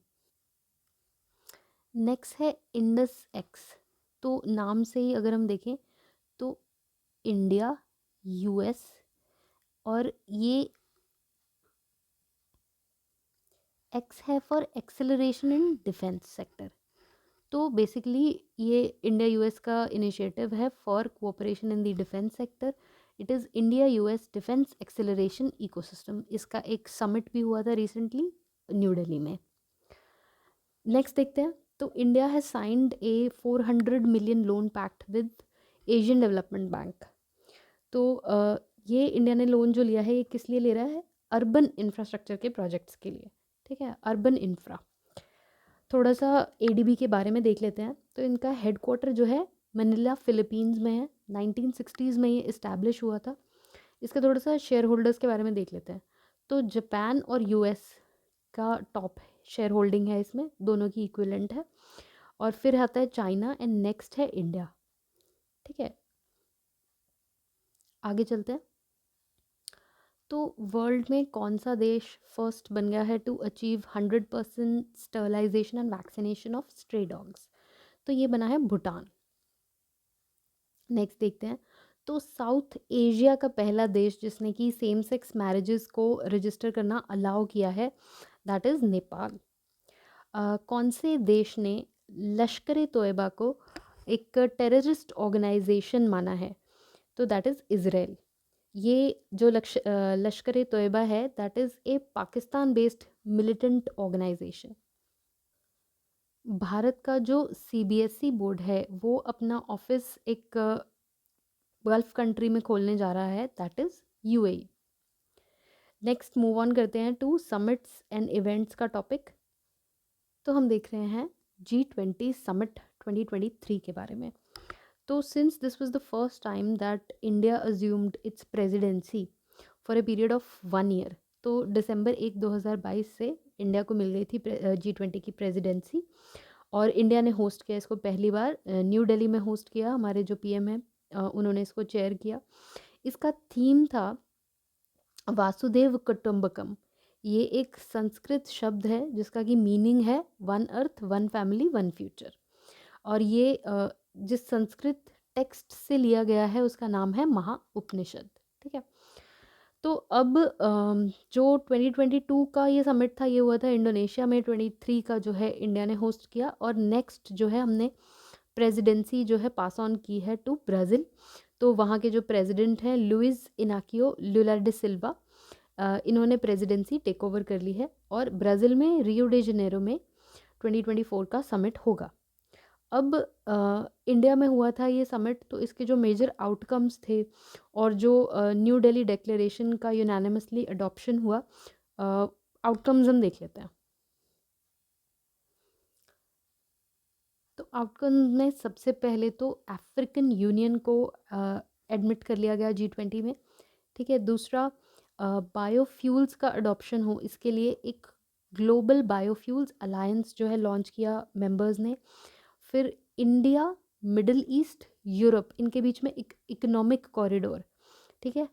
नेक्स्ट है इंडस एक्स। तो नाम से ही अगर हम देखें तो इंडिया, यूएस, और ये एक्स है for acceleration in defence sector. तो बेसिकली ये इंडिया यूएस का इनिशिएटिव है for cooperation in the defence sector. It is India US defence acceleration ecosystem. इसका एक समिट भी हुआ था रिसेंटली न्यू दिल्ली में। नेक्स्ट देखते हैं। तो India has signed a 400 million loan pact with Asian development bank. तो ये इंडिया ने लोन जो लिया है ये किस लिए ले रहा है? अर्बन इंफ्रास्ट्रक्चर के प्रोजेक्ट्स के लिए। ठीक है, अर्बन इंफ्रा। थोड़ा सा एडीबी के बारे में देख लेते हैं। तो इनका हेडक्वार्टर जो है मनीला फिलीपींस में है, 1960s में ये इस्टेब्लिश हुआ था। इसका थोड़ा सा शेयर होल्डर्स के बारे में देख लेते हैं। तो जापान और यूएस का टॉप शेयर होल्डिंग है इसमें, दोनों की इक्विवेलेंट है। और फिर आता है चाइना एंड नेक्स्ट है इंडिया। ठीक है, आगे चलते हैं। तो वर्ल्ड में कौन सा देश फर्स्ट बन गया है to achieve 100% sterilization and vaccination of stray dogs? तो ये बना है भूटान। नेक्स्ट देखते हैं। तो साउथ एशिया का पहला देश जिसने कि सेम सेक्स मैरिजेस को रजिस्टर करना अलाउ किया है, दैट इज़ नेपाल। कौन से देश ने लश्कर ए तोयबा को एक टेररिस्ट ऑर्गेनाइजेशन माना है? तो दैट इज़ इज़राइल। ये जो लश्कर ए तोयबा है that is a Pakistan based militant organisation. Bharat का जो सीबीएसई बोर्ड है वो अपना ऑफिस एक गल्फ कंट्री में खोलने जा रहा है, that is UAE. Next move on करते हैं टू समिट्स एंड इवेंट्स का टॉपिक। तो हम देख रहे हैं G20 समिट 2023 के बारे में। तो since this was the first time that India assumed it's presidency for a period of 1 year, तो दिसंबर 1 2022 से इंडिया को मिल गई थी G20 की प्रेसिडेंसी। और इंडिया ने होस्ट किया इसको पहली बार, न्यू दिल्ली में होस्ट किया। हमारे जो पीएम हैं उन्होंने इसको चेयर किया। इसका थीम था वासुदेव कुटुंबकम। ये एक संस्कृत शब्द है जिसका कि मीनिंग है one earth one family one future. और ये जिस संस्कृत टेक्स्ट से लिया गया है उसका नाम है महाउपनिषद। ठीक है, तो अब जो 2022 का ये समिट था ये हुआ था इंडोनेशिया में। 23 का जो है इंडिया ने होस्ट किया। और नेक्स्ट जो है हमने प्रेसिडेंसी जो है पास ऑन की है टू ब्राज़ील। तो वहाँ के जो प्रेसिडेंट हैं लुइस इनाकियो लुला डे सिल्वा, इन्होंने प्रेसिडेंसी टेक ओवर कर ली है। और ब्राज़ील में रियो डे जनेरो में 2024 का समिट होगा। अब इंडिया में हुआ था ये समिट, तो इसके जो मेजर आउटकम्स थे और जो न्यू दिल्ली डिक्लेरेशन का यूनानिमसली अडॉप्शन हुआ, आउटकम्स हम देख लेते हैं। तो आउटकम्स में सबसे पहले तो अफ्रीकन यूनियन को एडमिट कर लिया गया G20 में। ठीक है, दूसरा बायोफ्यूल्स का अडॉप्शन हो इसके लिए एक ग्लोबल बायोफ्यूल्स अलायंस जो है लॉन्च किया मेंबर्स ने। फिर इंडिया, मिडिल ईस्ट, यूरोप, इनके बीच में एक इकोनॉमिक कॉरिडोर, ठीक है,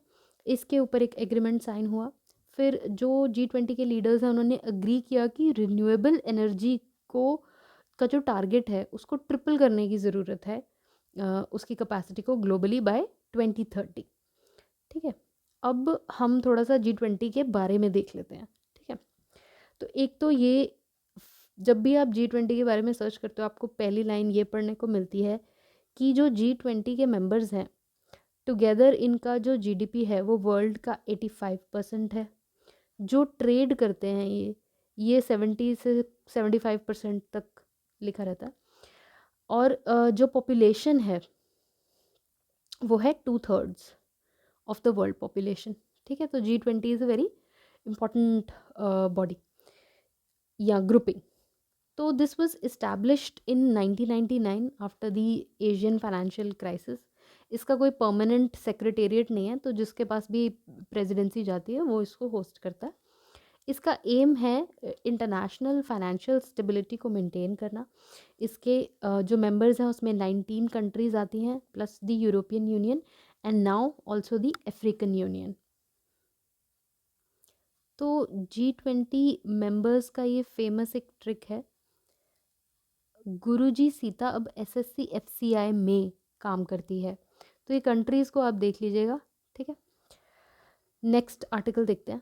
इसके ऊपर एक एग्रीमेंट साइन हुआ। फिर जो G20 के लीडर्स हैं उन्होंने अग्री किया कि रिन्यूएबल एनर्जी को का जो टारगेट है उसको ट्रिपल करने की ज़रूरत है, उसकी कैपेसिटी को ग्लोबली बाय 2030। ठीक है, अब हम थोड़ा सा G20 के बारे में देख लेते हैं। ठीक है, तो एक तो ये, जब भी आप G20 के बारे में सर्च करते हो आपको पहली लाइन ये पढ़ने को मिलती है कि जो G20 के मेंबर्स हैं टुगेदर इनका जो जीडीपी है वो वर्ल्ड का 85% है। जो ट्रेड करते हैं ये 70 से 75% तक लिखा रहता है। और जो पॉपुलेशन है वो है 2/3 ऑफ द वर्ल्ड पॉपुलेशन। ठीक है, तो G20 is a very important body या ग्रुपिंग। तो this was established in 1999 after the Asian financial crisis. इसका कोई परमानेंट सेक्रेटेरिएट नहीं है, तो जिसके पास भी प्रेसिडेंसी जाती है वो इसको होस्ट करता है। इसका एम है इंटरनेशनल फाइनेंशियल स्टेबिलिटी को मेंटेन करना। इसके जो मेंबर्स हैं उसमें 19 कंट्रीज़ आती हैं plus the European union and now also the African union. तो G20 मेंबर्स का ये फेमस एक ट्रिक है, गुरुजी सीता अब SSC FCI में काम करती है। तो ये कंट्रीज़ को आप देख लीजिएगा। ठीक है, नेक्स्ट आर्टिकल देखते हैं।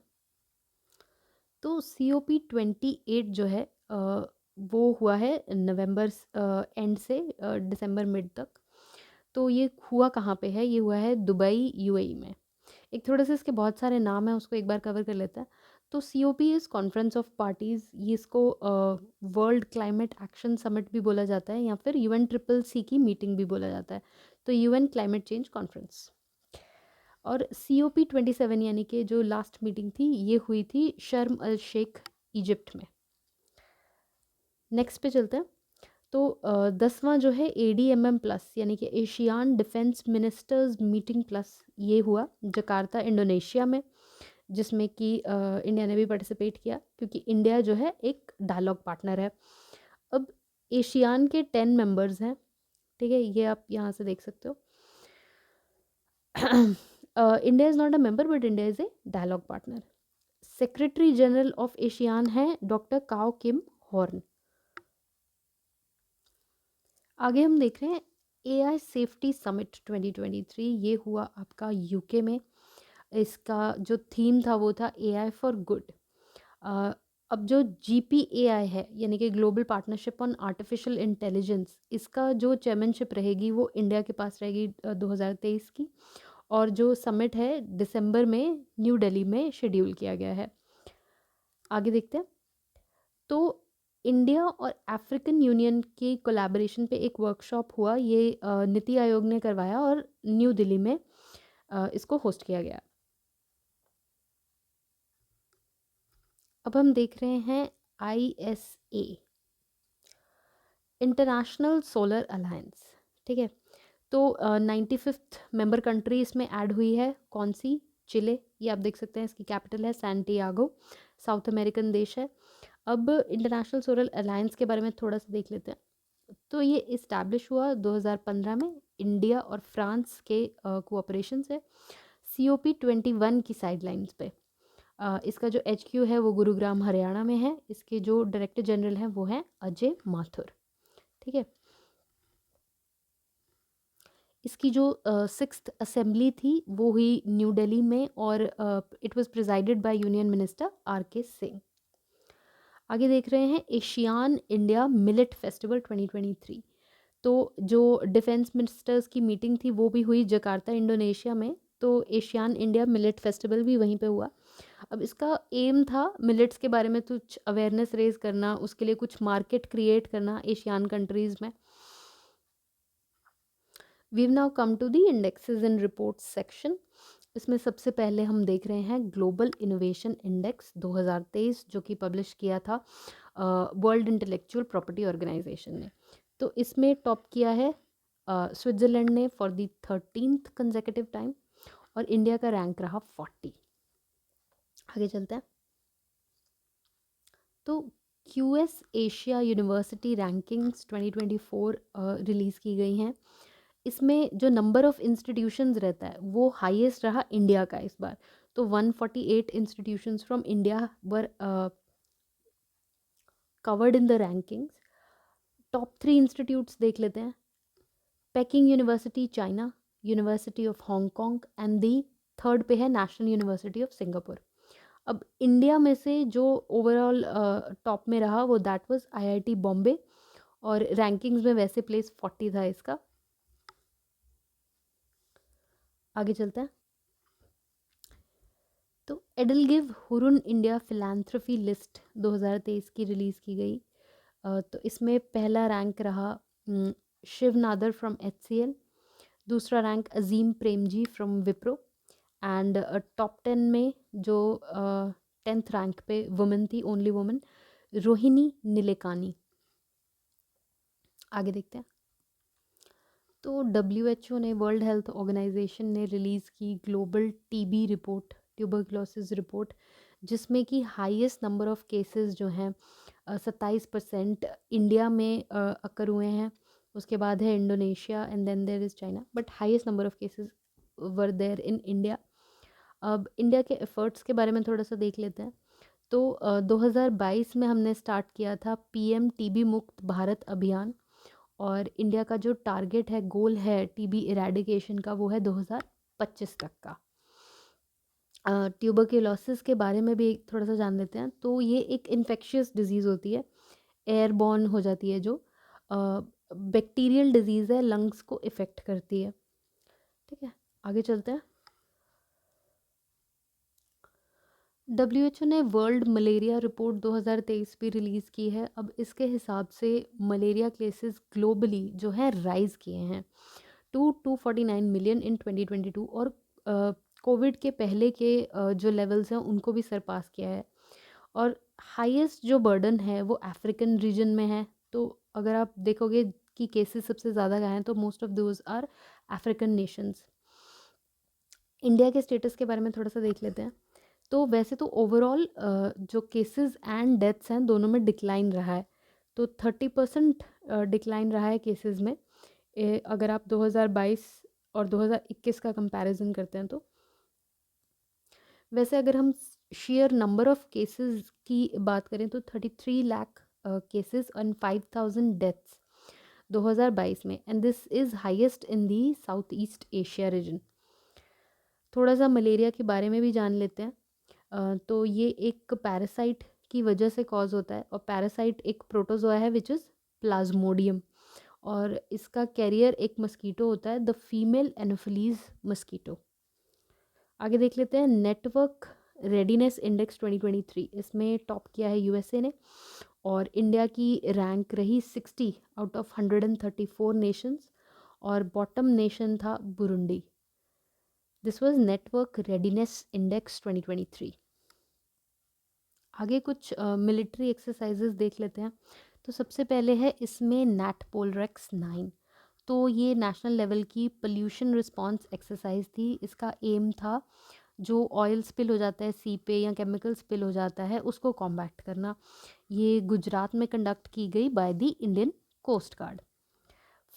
तो COP28 जो है वो हुआ है नवंबर एंड से दिसंबर मिड तक। तो ये हुआ कहाँ पे है? ये हुआ है दुबई UAE में। एक थोड़े से इसके बहुत सारे नाम हैं, उसको एक बार कवर कर लेते हैं। तो COP is conference of parties. ये इसको वर्ल्ड क्लाइमेट एक्शन समिट भी बोला जाता है या फिर UNCCC की मीटिंग भी बोला जाता है। तो UN क्लाइमेट चेंज कॉन्फ्रेंस। और COP27 यानी कि जो लास्ट मीटिंग थी ये हुई थी शर्म अल शेख इजिप्ट में। नेक्स्ट पे चलते हैं। तो 10वां जो है ADMM प्लस यानी कि ASEAN defence ministers meeting plus, ये हुआ जकार्ता इंडोनेशिया में, जिसमें कि इंडिया ने भी पार्टिसिपेट किया क्योंकि इंडिया जो है एक डायलॉग पार्टनर है। अब एशियान के 10 मेंबर्स हैं, ठीक है, ये आप यहाँ से देख सकते हो। India is not a member but India is a dialogue partner. Secretary general of ASEAN है डॉक्टर काओ किम हॉर्न। आगे हम देख रहे हैं AI सेफ्टी समिट 2023, ये हुआ आपका यूके में। इसका जो थीम था वो था AI फॉर गुड। अब जो GPAI है यानी कि global partnership on artificial intelligence, इसका जो चेयरमैनशिप रहेगी वो इंडिया के पास रहेगी 2023 की। और जो समिट है दिसंबर में न्यू दिल्ली में शेड्यूल किया गया है। आगे देखते हैं। तो इंडिया और अफ्रीकन यूनियन की कोलैबोरेशन पे एक वर्कशॉप हुआ, ये नीति आयोग ने करवाया और न्यू दिल्ली में इसको होस्ट किया गया। अब हम देख रहे हैं ISA, इंटरनेशनल सोलर अलायंस, ठीक है। तो 95th मेंबर कंट्री इसमें ऐड हुई है, कौन सी? चिले, ये आप देख सकते हैं, इसकी कैपिटल है सैंटियागो, साउथ अमेरिकन देश है। अब इंटरनेशनल सोलर अलायंस के बारे में थोड़ा सा देख लेते हैं। तो ये इस्टेब्लिश हुआ 2015 में इंडिया और फ्रांस के कोऑपरेशन से, COP21 की साइडलाइंस पे। इसका जो HQ है वो गुरुग्राम हरियाणा में है। इसके जो डायरेक्टर जनरल हैं वो हैं अजय माथुर, ठीक है। इसकी जो 6th असेंबली थी वो हुई न्यू दिल्ली में और it was presided by union minister RK Singh. आगे देख रहे हैं एशियान इंडिया मिलेट फेस्टिवल 2023। तो जो डिफेंस मिनिस्टर्स की मीटिंग थी वो भी हुई जकार्ता इंडोनेशिया में, तो एशियान इंडिया मिलेट फेस्टिवल भी वहीं पे हुआ। अब इसका एम था मिलेट्स के बारे में कुछ अवेयरनेस रेज करना, उसके लिए कुछ मार्केट क्रिएट करना एशियान कंट्रीज़ में। We now come to the indexes and reports section. इसमें सबसे पहले हम देख रहे हैं ग्लोबल इनोवेशन इंडेक्स 2023, जो कि पब्लिश किया था वर्ल्ड इंटेलेक्चुअल प्रॉपर्टी ऑर्गेनाइजेशन ने। तो इसमें टॉप किया है स्विट्ज़रलैंड ने for the 13th consecutive time, और इंडिया का रैंक रहा 40। आगे चलते हैं। तो QS Asia university rankings 2024 release की गई हैं। इसमें जो नंबर ऑफ़ इंस्टीट्यूशंस रहता है वो हाईएस्ट रहा इंडिया का इस बार। तो 148 institutions from India were covered in the rankings. Top 3 institutes देख लेते हैं। Packing university China, university of Hong Kong and the third पे है नेशनल यूनिवर्सिटी ऑफ सिंगापुर। अब इंडिया में से जो ओवरऑल टॉप में रहा वो दैट वाज IIT बॉम्बे, और रैंकिंग्स में वैसे प्लेस 40 था इसका। आगे चलते हैं। तो EdelGive Hurun India philanthropy list 2023 की रिलीज़ की गई। तो इसमें पहला रैंक रहा शिव नादर फ्रॉम HCL, दूसरा rank Azim Premji from Wipro, and top 10 में जो 10th रैंक पे वुमेन थी, ओनली वुमेन, रोहिणी नीलेकानी। आगे देखते हैं। तो WHO ने, वर्ल्ड हेल्थ ऑर्गेनाइजेशन ने रिलीज़ की global TB report, tuberculosis report, जिसमें कि हाईएस्ट नंबर ऑफ़ केसेस जो हैं 27% इंडिया में अकर हुए हैं। उसके बाद है Indonesia and then there is China, but highest number of cases were there in India. अब इंडिया के एफ़र्ट्स के बारे में थोड़ा सा देख लेते हैं। तो 2022 में हमने स्टार्ट किया था PM TB मुक्त भारत अभियान, और इंडिया का जो टारगेट है, गोल है TB इरेडिकेशन का, वो है 2025 तक का। ट्यूबरक्लोसिस के बारे में भी थोड़ा सा जान लेते हैं। तो ये एक इन्फेक्शियस डिजीज़ होती है, एयरबॉर्न हो जाती है, जो बैक्टीरियल डिजीज़ है, लंग्स को इफ़ेक्ट करती है, ठीक है। आगे चलते हैं। WHO ने वर्ल्ड मलेरिया रिपोर्ट 2023 भी रिलीज़ की है। अब इसके हिसाब से मलेरिया केसेस ग्लोबली जो है राइज़ किए हैं टू 249 मिलियन इन 2022, और कोविड के पहले के जो लेवल्स हैं उनको भी सरपास किया है। और हाईएस्ट जो बर्डन है वो अफ्रीकन रीजन में है, तो अगर आप देखोगे कि केसेस सबसे ज़्यादा कहाँ हैं, तो most of those are African nations. India के स्टेटस के बारे में थोड़ा सा देख लेते हैं। तो वैसे तो ओवरऑल जो केसेस एंड डेथ्स हैं दोनों में डिक्लाइन रहा है। तो 30% डिक्लाइन रहा है केसेस में। अगर आप 2022 और 2021 का कंपैरिजन करते हैं तो वैसे अगर हम शेयर नंबर ऑफ केसेस की बात करें तो 33 लाख केसेस एंड 5000 डेथ्स 2022 में, and this is highest in the south east Asia region. थोड़ा सा मलेरिया के बारे में भी जान लेते हैं। तो ये एक पैरासाइट की वजह से कॉज होता है, और पैरासाइट एक प्रोटोजोआ है विच इज़ प्लाज्मोडियम, और इसका कैरियर एक मस्कीटो होता है, द फीमेल एनोफिलीज मस्कीटो। आगे देख लेते हैं नेटवर्क रेडीनेस इंडेक्स 2023। इसमें टॉप किया है यूएसए ने, और इंडिया की रैंक रही 60 आउट ऑफ 134 नेशंस, और बॉटम नेशन था Burundi. This was network readiness index 2023। आगे कुछ मिलिट्री एक्सरसाइजेज देख लेते हैं। तो सबसे पहले है इसमें नैट पोलरेक्स 9। तो ये नेशनल लेवल की पोल्यूशन रिस्पॉन्स एक्सरसाइज थी। इसका एम था जो ऑयल स्पिल हो जाता है सी पे या केमिकल स्पिल हो जाता है उसको कॉम्बैक्ट करना। ये गुजरात में कंडक्ट की गई by the Indian coast guard.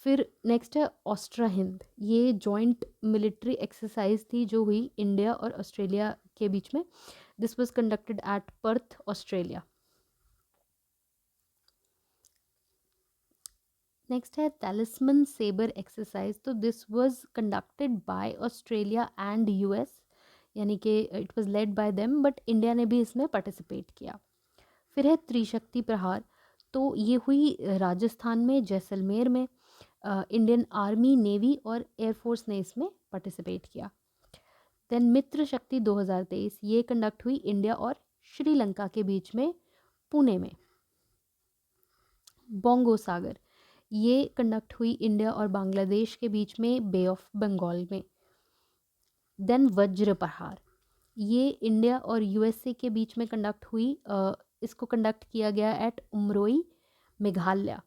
फिर नेक्स्ट है ऑस्ट्रा हिंद। ये जॉइंट मिलिट्री एक्सरसाइज थी जो हुई इंडिया और ऑस्ट्रेलिया के बीच में। This was conducted at Perth Australia. Next है तैलिस्मन सेबर एक्सरसाइज। तो this was conducted by Australia and US, यानी कि it was led by them, but India ने भी इसमें पार्टिसिपेट किया। फिर है त्रिशक्ति प्रहार। तो ये हुई राजस्थान में जैसलमेर में। इंडियन आर्मी, नेवी और एयरफोर्स ने इसमें पार्टिसिपेट किया। देन मित्र शक्ति 2023, ये कंडक्ट हुई इंडिया और श्रीलंका के बीच में, पुणे में। बोंगो सागर, ये कंडक्ट हुई इंडिया और बांग्लादेश के बीच में, बे ऑफ बंगाल में। देन वज्र प्रहार, ये इंडिया और यूएसए के बीच में कंडक्ट हुई। इसको कंडक्ट किया गया एट उमरोई, मेघालय।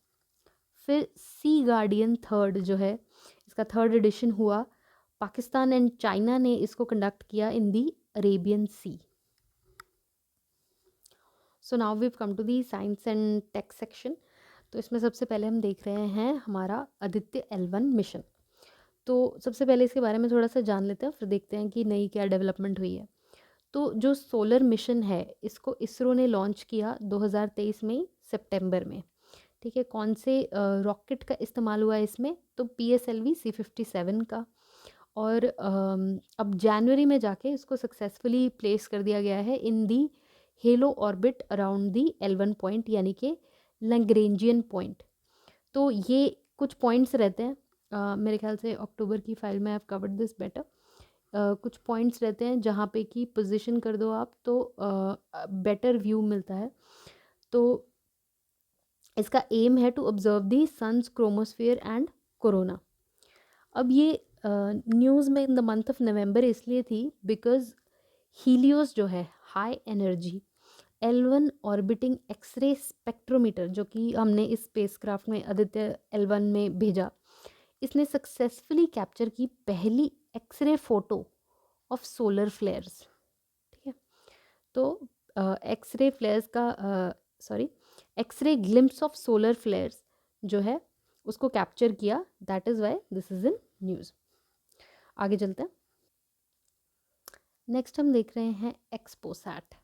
फिर सी गार्डियन थर्ड जो है, इसका थर्ड एडिशन हुआ। पाकिस्तान एंड चाइना ने इसको कंडक्ट किया in the Arabian Sea. So now we come to the science and tech section. तो इसमें सबसे पहले हम देख रहे हैं हमारा आदित्य L1 मिशन। तो सबसे पहले इसके बारे में थोड़ा सा जान लेते हैं, फिर देखते हैं कि नई क्या डेवलपमेंट हुई है। तो जो सोलर मिशन है इसको इसरो ने लॉन्च किया 2023 में सितंबर में। ठीक है, कौन से रॉकेट का इस्तेमाल हुआ है इसमें? तो PSLV C57 का। और अब जनवरी में जाके इसको सक्सेसफुली प्लेस कर दिया गया है in the halo orbit around the L1 point, यानी कि लैग्रेंजियन पॉइंट। तो ये कुछ पॉइंट्स रहते हैं, मेरे ख्याल से अक्टूबर की फाइल में I have covered this better. कुछ पॉइंट्स रहते हैं जहाँ पे कि पोजीशन कर दो आप तो बेटर व्यू मिलता है। तो इसका एम है to observe the sun's chromosphere and corona. अब ये न्यूज़ में in the month of November इसलिए थी बिकॉज हीलियोस जो है high energy L1 orbiting X ray spectrometer, जो कि हमने इस स्पेसक्राफ्ट में आदित्य L1 में भेजा, इसने सक्सेसफुली कैप्चर की पहली X ray photo of solar flares. ठीक है, तो एक्सरे फ्लेयर्स का sorry X ray glimpse of solar flares जो है उसको कैप्चर किया, that is why this is in news. आगे चलते हैं। नेक्स्ट हम देख रहे हैं एक्सपोसैट,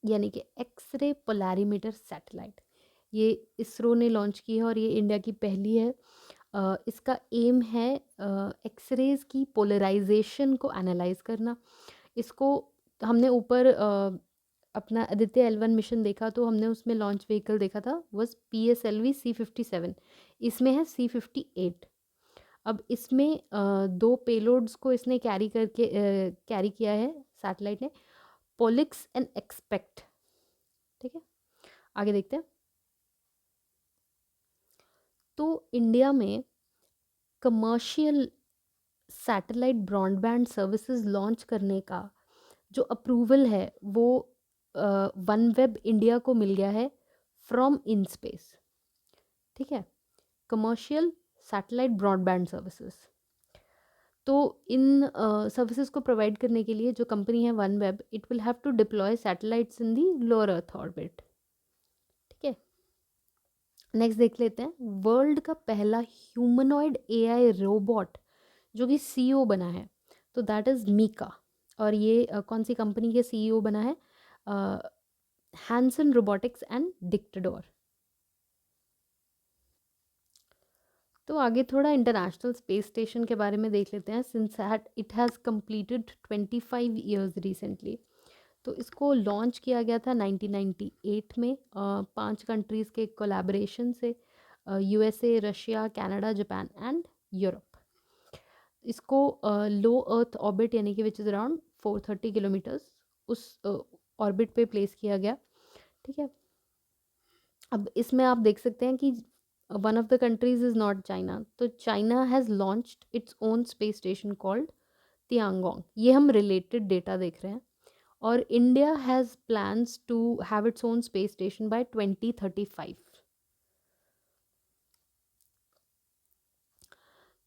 यानी कि एक्सरे पोलैरीमीटर सैटेलाइट। ये इसरो ने लॉन्च की है और ये इंडिया की पहली है। इसका एम है एक्सरेज की पोलराइजेशन को एनालाइज करना। इसको हमने ऊपर अपना आदित्य L1 मिशन देखा तो हमने उसमें लॉन्च व्हीकल देखा था वॉज PSLV C57। इसमें है C58। अब इसमें दो पेलोड्स को इसने कैरी किया है सैटेलाइट ने, पोलिक्स एंड एक्सपेक्ट। ठीक है, आगे देखते हैं। तो इंडिया में commercial satellite broadband services launch करने का जो अप्रूवल है वो वन वेब इंडिया को मिल गया है फ्रॉम इन स्पेस। ठीक है। कमर्शियल सैटेलाइट ब्रॉडबैंड सर्विसेज, तो इन सर्विसेज को प्रोवाइड करने के लिए जो कंपनी है OneWeb, it will have to deploy satellites in the lower earth orbit. ठीक है। नेक्स्ट देख लेते हैं, वर्ल्ड का पहला ह्यूमनॉइड एआई रोबोट जो कि सीईओ बना है, तो दैट इज़ मीका। और ये कौन सी कंपनी के सीईओ बना है? Hanson Robotics and Dictador. तो आगे थोड़ा इंटरनेशनल स्पेस स्टेशन के बारे में देख लेते हैं। Since it has completed 25 years recently, तो इसको लॉन्च किया गया था 1998 में 5 कंट्रीज़ के कोलैबोरेशन से, USA, Russia, Canada, Japan and Europe. इसको लो अर्थ ऑर्बिट यानी कि विच इज़ अराउंड 430 किलोमीटर्स उस ऑर्बिट पे प्लेस किया गया। ठीक है। अब इसमें आप देख सकते हैं कि one of the countries is not China, तो China has launched its own space station called Tiangong. ये हम रिलेटेड डेटा देख रहे हैं। और India has plans to have its own space station by 2035।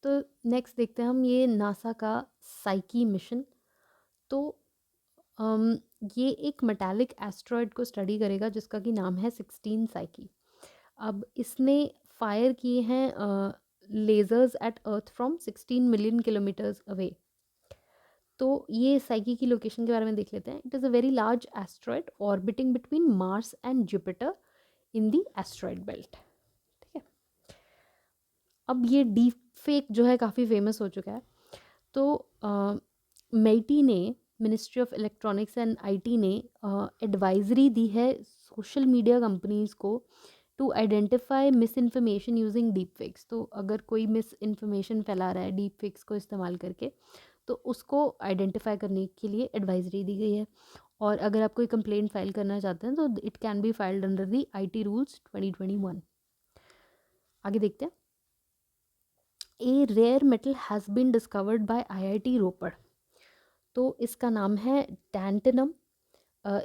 तो नेक्स्ट देखते हैं हम ये नासा का साइकी मिशन। तो अम, ये एक मेटालिक एस्ट्रॉयड को स्टडी करेगा जिसका कि नाम है 16 साइकी। अब इसने फायर किए हैं lasers at earth from 16 million kilometres away. तो ये साइकी की लोकेशन के बारे में देख लेते हैं। It is a very large asteroid orbiting between Mars and Jupiter in the asteroid belt. ठीक है। अब ये डीप फेक जो है काफ़ी फेमस हो चुका है। तो मेटी ने, ministry of electronics and IT ने एडवाइजरी दी है सोशल मीडिया कंपनीज़ को to identify misinformation using deep fakes. तो अगर कोई मिस इन्फॉर्मेशन फैला रहा है डीप फेक्स को इस्तेमाल करके, तो उसको आइडेंटिफाई करने के लिए एडवाइजरी दी गई है। और अगर आप कोई कंप्लेंट फाइल करना चाहते हैं तो it can be filed under the IT rules 2021। आगे देखते हैं। A rare metal has been discovered by IIT Ropar. तो इसका नाम है टैंटनम।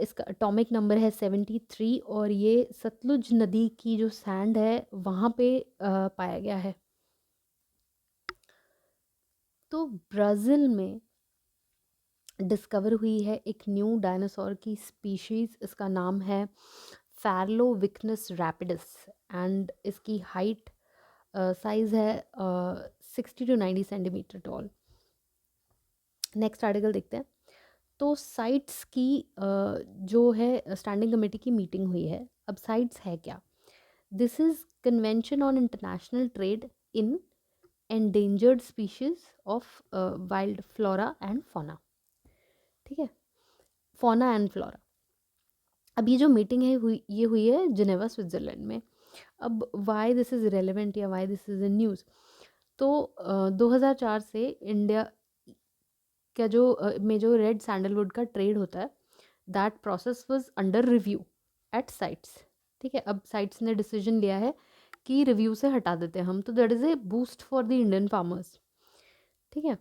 इसका एटॉमिक नंबर है 73 और ये सतलुज नदी की जो सैंड है वहाँ पे पाया गया है। तो ब्राज़ील में डिस्कवर हुई है एक न्यू डायनासोर की स्पीशीज़। इसका नाम है फैर्लोविक्नस रैपिडस एंड इसकी हाइट साइज़ है 60 to 90 centimetre toll. Next article देखते हैं। तो साइट्स की जो है स्टैंडिंग कमेटी की मीटिंग हुई है। अब साइट्स है क्या? This is convention on international trade in endangered species of wild flora and fauna. ठीक है। Fauna and flora. अब ये जो मीटिंग है ये हुई है जिनेवा स्विट्ज़रलैंड में। अब वाई दिस इज़ रेलेवेंट या Y this is in news? तो 2004 से इंडिया का जो में जो रेड सैंडलवुड का ट्रेड होता है, that process was under review at sites. ठीक है। अब साइट्स ने डिसीजन लिया है कि रिव्यू से हटा देते हैं हम, तो that is A boost for the Indian farmers. ठीक है।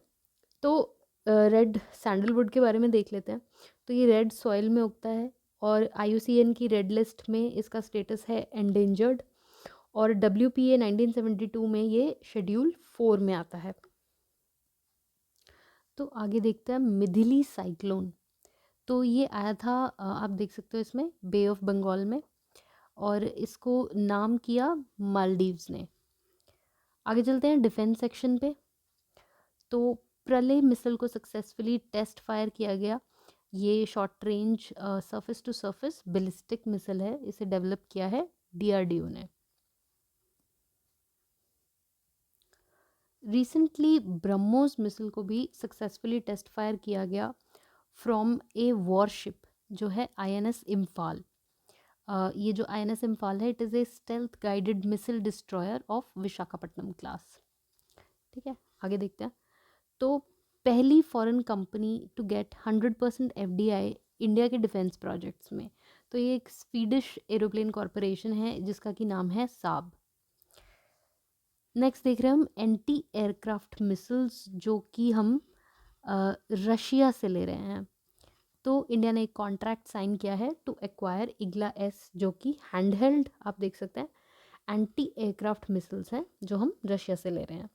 तो रेड सैंडलवुड के बारे में देख लेते हैं। तो ये रेड सॉइल में उगता है और IUCN की रेड लिस्ट में इसका स्टेटस है एंडेंजर्ड, और WPA 1972 में ये शेड्यूल 4 में आता है। तो आगे देखते हैं मिथिली साइक्लोन। तो ये आया था आप देख सकते हो इसमें बे ऑफ बंगाल में, और इसको नाम किया मालदीव्स ने। आगे चलते हैं डिफेंस सेक्शन पे। तो प्रलय मिसाइल को सक्सेसफुली टेस्ट फायर किया गया। ये short range surface to surface ballistic missile है। इसे डेवलप किया है DRDO ने। रिसेंटली ब्रह्मोस मिसाइल को भी सक्सेसफुली टेस्ट फायर किया गया फ्रॉम ए वॉरशिप जो है INS इम्फाल। ये जो INS इम्फाल है, it is a stealth guided missile destroyer of Visakhapatnam class. ठीक है। आगे देखते हैं। तो पहली foreign company to get 100% FDI India के डिफेंस प्रोजेक्ट्स में, तो ये एक स्वीडिश एरोप्लेन कॉरपोरेशन है जिसका कि नाम है साब। नेक्स्ट देख रहे हैं हम एंटी एयरक्राफ्ट मिसाइल्स जो कि हम रशिया से ले रहे हैं। तो इंडिया ने एक कॉन्ट्रैक्ट साइन किया है टू एक्वायर इग्ला S, जो कि हैंडहेल्ड आप देख सकते हैं एंटी एयरक्राफ्ट मिसाइल्स हैं जो हम रशिया से ले रहे हैं।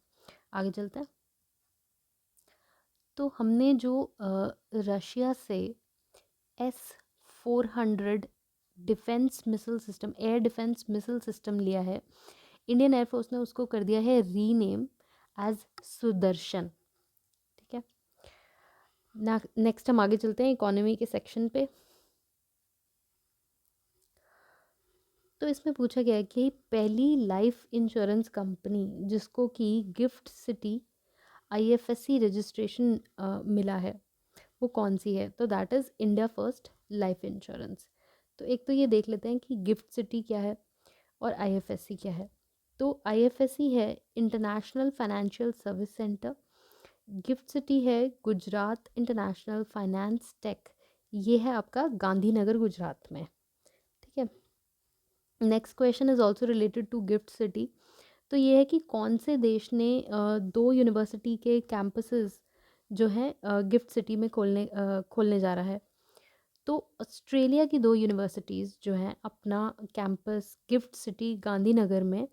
आगे चलते हैं। तो हमने जो रशिया से S-400 defence missile system, air defence missile system लिया है, इंडियन एयरफोर्स ने उसको कर दिया है रीनेम एज सुदर्शन। ठीक है, नेक्स्ट हम आगे चलते हैं इकोनॉमी के सेक्शन पे। तो इसमें पूछा गया है कि पहली लाइफ इंश्योरेंस कंपनी जिसको कि गिफ्ट सिटी IFSC रजिस्ट्रेशन मिला है वो कौन सी है। तो that is India first life insurance. तो एक तो ये देख लेते हैं कि गिफ्ट सिटी क्या है और IFSC क्या है। तो IFSC है international financial service centre, gift city है गुजरात इंटरनेशनल फाइनेंस टेक, ये है आपका गांधीनगर गुजरात में। ठीक है, next question is also related to GIFT city. तो ये है कि कौन से देश ने दो यूनिवर्सिटी के कैंपसेस जो हैं गिफ्ट सिटी में खोलने जा रहा है। तो ऑस्ट्रेलिया की दो यूनिवर्सिटीज़ जो हैं अपना कैंपस गिफ्ट सिटी गांधीनगर में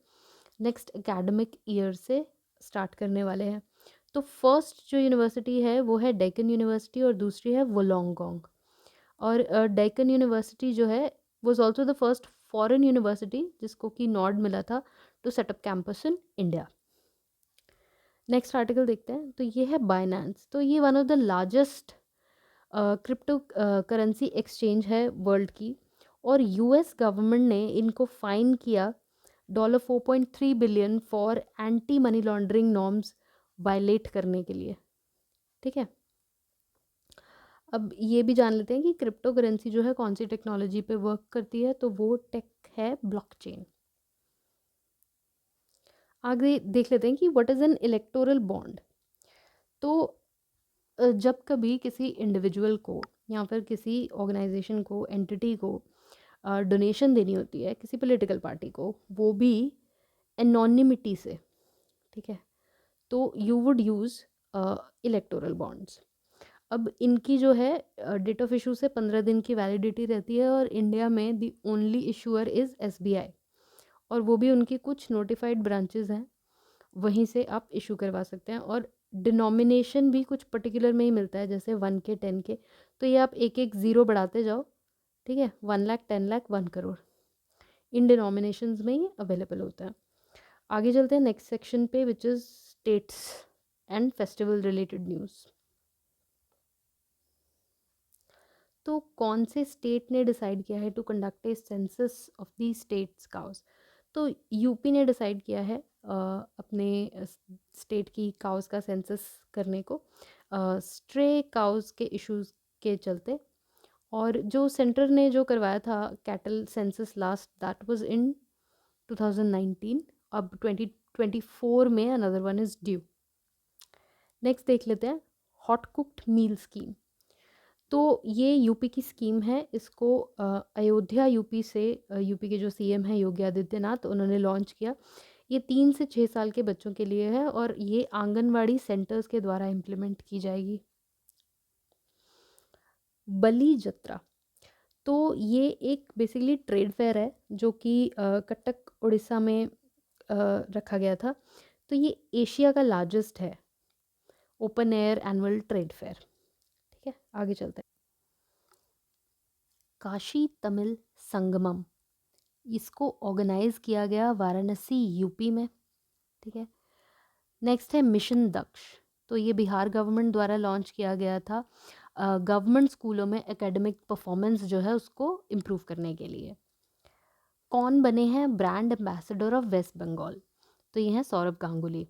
नेक्स्ट एकेडमिक ईयर से स्टार्ट करने वाले हैं। तो फर्स्ट जो यूनिवर्सिटी है वो है डेक्कन यूनिवर्सिटी और दूसरी है वोलोंगोंग। और डेक्कन यूनिवर्सिटी जो है was also the first foreign university जिसको कि नॉर्ड मिला था to set up campus in India. Next article देखते हैं। तो ये है बाइनेंस। तो ये one of the largest crypto currency exchange है वर्ल्ड की, और US गवर्नमेंट ने इनको फाइन किया $4.3 billion for anti money laundering norms violate करने के लिए। ठीक है, अब ये भी जान लेते हैं कि क्रिप्टो करेंसी जो है कौन सी टेक्नोलॉजी पे वर्क करती है। तो वो टेक है ब्लॉकचेन। आगे देख लेते हैं कि what is an electoral bond. तो जब कभी किसी इंडिविजुअल को या फिर किसी ऑर्गेनाइजेशन को, एंटिटी को डोनेशन देनी होती है किसी पॉलिटिकल पार्टी को, वो भी एनोनिमिटी से, ठीक है, तो you would use electoral bonds. अब इनकी जो है डेट ऑफ इशू से 15 दिन की वैलिडिटी रहती है, और इंडिया में the only issuer is SBI, और वो भी उनकी कुछ नोटिफाइड ब्रांचेस हैं, वहीं से आप इशू करवा सकते हैं। और डिनोमिनेशन भी कुछ पर्टिकुलर में ही मिलता है, जैसे 1 के 10 के, तो ये आप एक एक ज़ीरो बढ़ाते जाओ। ठीक है, 1 लाख 10 लाख 1 करोड़ इन डिनोमिनेशंस में ही अवेलेबल होता है। आगे चलते हैं नेक्स्ट सेक्शन पे, which is states and festival related news. तो कौन से स्टेट ने डिसाइड किया है to conduct a census of the states cows. तो यूपी ने डिसाइड किया है अपने स्टेट की काउस का सेंसस करने को स्ट्रे काउस के इश्यूज के चलते। और जो सेंटर ने जो करवाया था cattle census last, that was in 2019। अब 2024 में another one is due. Next देख लेते हैं हॉट कुक्ड मील स्कीम। तो ये यूपी की स्कीम है, इसको अयोध्या यूपी से यूपी के जो CM हैं योगी आदित्यनाथ, उन्होंने लॉन्च किया। ये 3 से 6 साल के बच्चों के लिए है और ये आंगनवाड़ी सेंटर्स के द्वारा इम्प्लीमेंट की जाएगी। बली जत्रा, तो ये एक बेसिकली ट्रेड फेयर है जो कि कटक उड़ीसा में रखा गया था। तो ये एशिया का लार्जेस्ट है open air annual trade fair. ठीक है, आगे चलते हैं। काशी तमिल संगमम, इसको ऑर्गेनाइज किया गया वाराणसी यूपी में। ठीक है, नेक्स्ट है मिशन दक्ष। तो ये बिहार गवर्नमेंट द्वारा लॉन्च किया गया था गवर्नमेंट स्कूलों में एकेडमिक परफॉर्मेंस जो है उसको इम्प्रूव करने के लिए। कौन बने हैं brand ambassador of West Bengal. तो ये हैं सौरभ गांगुली।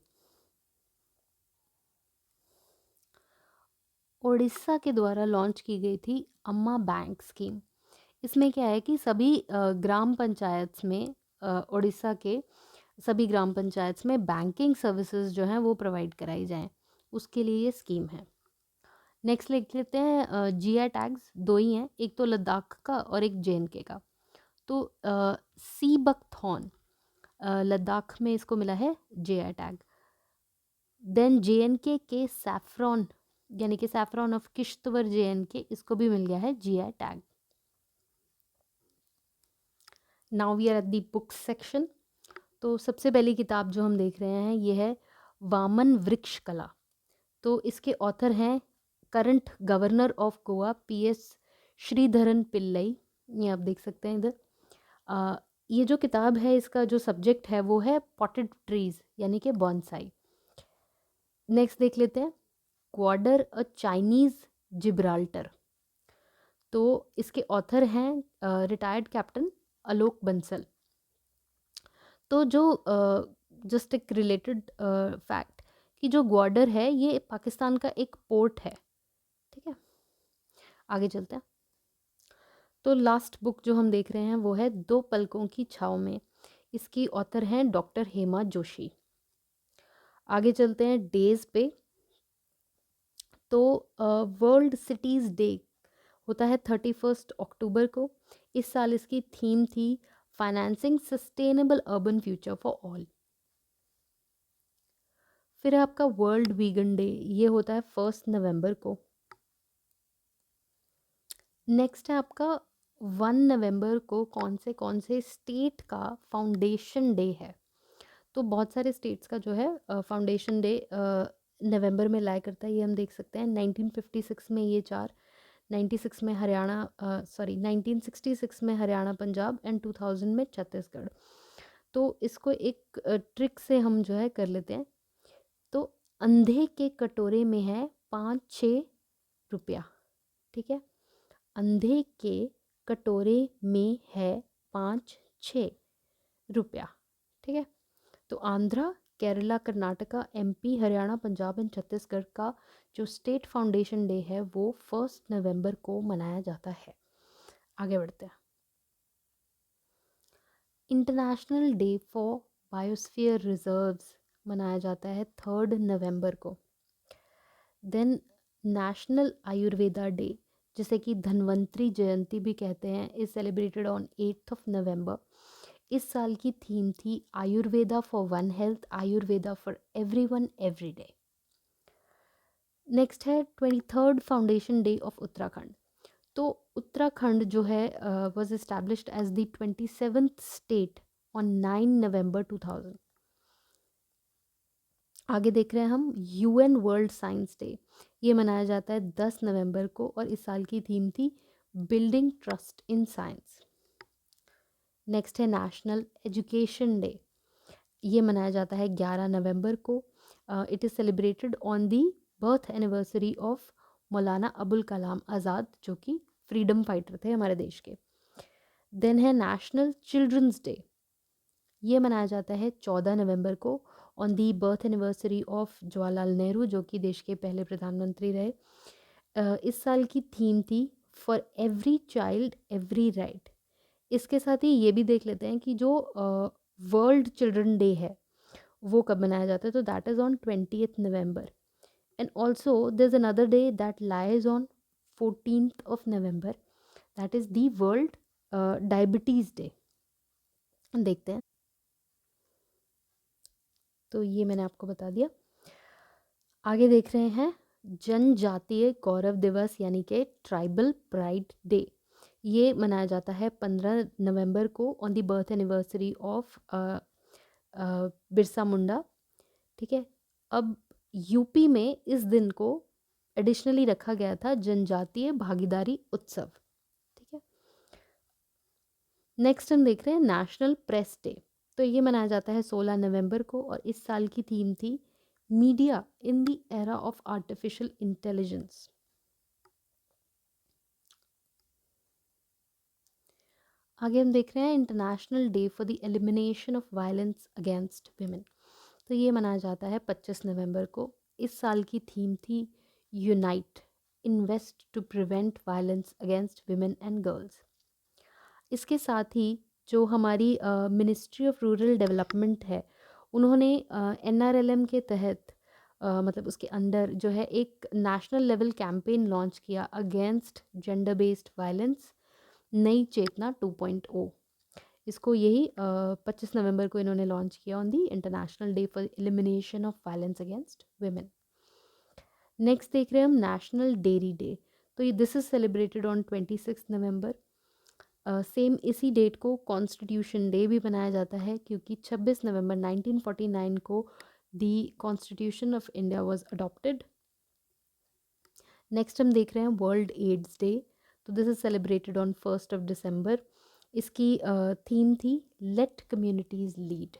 उड़ीसा के द्वारा लॉन्च की गई थी अम्मा बैंक स्कीम। इसमें क्या है कि सभी ग्राम पंचायत में उड़ीसा के सभी ग्राम पंचायत में बैंकिंग सर्विसेज जो हैं वो प्रोवाइड कराई जाएं, उसके लिए ये स्कीम है। नेक्स्ट लिख लेते हैं GI टैग्स, दो ही हैं, एक तो लद्दाख का और एक JNK का। तो सी बकथॉन लद्दाख में इसको मिला है GI टैग। देन JNK के सैफ्रॉन, यानी कि सैफ्रॉन ऑफ किश्तवर JNK, इसको भी मिल गया है GI tag. Now we are at the books section. तो सबसे पहली किताब जो हम देख रहे हैं ये है वामन वृक्ष कला। तो इसके ऑथर हैं current governor of Goa PS Sreedharan Pillai. ये आप देख सकते हैं इधर। ये जो किताब है इसका जो सब्जेक्ट है वो है पॉटेड ट्रीज यानी कि बॉन्साई। नेक्स्ट देख लेते हैं क्वाडर अ चाइनीज जिब्राल्टर। तो इसके ऑथर हैं रिटायर्ड कैप्टन आलोक बंसल। तो जो जस्ट एक रिलेटेड फैक्ट कि जो ग्वाडर है ये पाकिस्तान का एक पोर्ट है। ठीक है, आगे चलते हैं। तो लास्ट बुक जो हम देख रहे हैं वो है दो पलकों की छाँव में। इसकी ऑथर हैं डॉक्टर हेमा जोशी। आगे चलते हैं डेज पे। तो वर्ल्ड सिटीज़ डे होता है 31 अक्टूबर को। इस साल इसकी थीम थी financing sustainable urban future for all. फिर है आपका वर्ल्ड वीगन डे, ये होता है 1 नवंबर को। नेक्स्ट है आपका 1 नवंबर को कौन से स्टेट का फाउंडेशन डे है। तो बहुत सारे स्टेट्स का जो है फाउंडेशन डे नवंबर में लाया करता है। ये हम देख सकते हैं 1956 में ये चार, 96 में हरियाणा 1966 में हरियाणा पंजाब एंड 2000 में छत्तीसगढ़। तो इसको एक ट्रिक से हम जो है कर लेते हैं। तो अंधे के कटोरे में है 5-6 रुपया। ठीक है, अंधे के कटोरे में है 5-6 रुपया। ठीक है, तो आंध्रा, केरला, कर्नाटका, MP, हरियाणा, पंजाब एंड छत्तीसगढ़ का जो स्टेट फाउंडेशन डे है वो 1 नवंबर को मनाया जाता है। आगे बढ़ते हैं। International day for biosphere reserves मनाया जाता है 3 नवंबर को। देन नेशनल आयुर्वेदा डे, जिसे कि धन्वंतरी जयंती भी कहते हैं, इज सेलिब्रेटेड ऑन 8 नवंबर। इस साल की थीम थी Ayurveda for one health, Ayurveda for everyone every day. Next है 23rd foundation day of Uttarakhand. तो उत्तराखंड जो है was established as the 27th state on 9 November 2000। आगे देख रहे हैं हम UN वर्ल्ड साइंस डे। ये मनाया जाता है 10 नवंबर को और इस साल की थीम थी building trust in science. Next है नेशनल एजुकेशन डे। ये मनाया जाता है 11 नवंबर को। It is celebrated on the birth anniversary of Maulana Abul Kalam Azad, जो कि फ्रीडम फाइटर थे हमारे देश के। देन है नेशनल चिल्ड्रंस डे। ये मनाया जाता है 14 नवंबर को on the birth anniversary of Jawaharlal Nehru, जो कि देश के पहले प्रधानमंत्री रहे। इस साल की थीम थी for every child every right. इसके साथ ही ये भी देख लेते हैं कि जो वर्ल्ड चिल्ड्रन डे है वो कब मनाया जाता है। तो that is on 20th November. And also there is another day that lies on 14th November, that is the world diabetes day. देखते हैं, तो ये मैंने आपको बता दिया। आगे देख रहे हैं जनजातीय गौरव दिवस यानी कि ट्राइबल प्राइड डे। ये मनाया जाता है 15 नवंबर को on the birth anniversary of Birsa Munda. ठीक है, अब यूपी में इस दिन को एडिशनली रखा गया था जनजातीय भागीदारी उत्सव। ठीक है, नेक्स्ट हम देख रहे हैं नेशनल प्रेस डे। तो ये मनाया जाता है 16 नवंबर को और इस साल की थीम थी media in the era of artificial intelligence. आगे हम देख रहे हैं international day for the elimination of violence against women. तो ये मनाया जाता है 25 नवंबर को। इस साल की थीम थी unite invest to prevent violence against women and girls. इसके साथ ही जो हमारी मिनिस्ट्री ऑफ रूरल डेवलपमेंट है, उन्होंने NRLM के तहत मतलब उसके अंडर जो है एक नेशनल लेवल कैंपेन लॉन्च किया अगेंस्ट जेंडर बेस्ड वायलेंस, नई चेतना 2.0। इसको यही 25 नवंबर को इन्होंने लॉन्च किया on the international day for elimination of violence against women. Next देख रहे हैं हम नेशनल डेयरी डे। तो ये this is celebrated on 26 November. Same इसी डेट को कॉन्स्टिट्यूशन डे भी मनाया जाता है क्योंकि 26 नवंबर 1949 को दी constitution of India was adopted. Next हम देख रहे हैं वर्ल्ड एड्स डे। तो दिस इज सेलिब्रेटेड ऑन 1 दिसंबर। इसकी थीम थी late communities lead.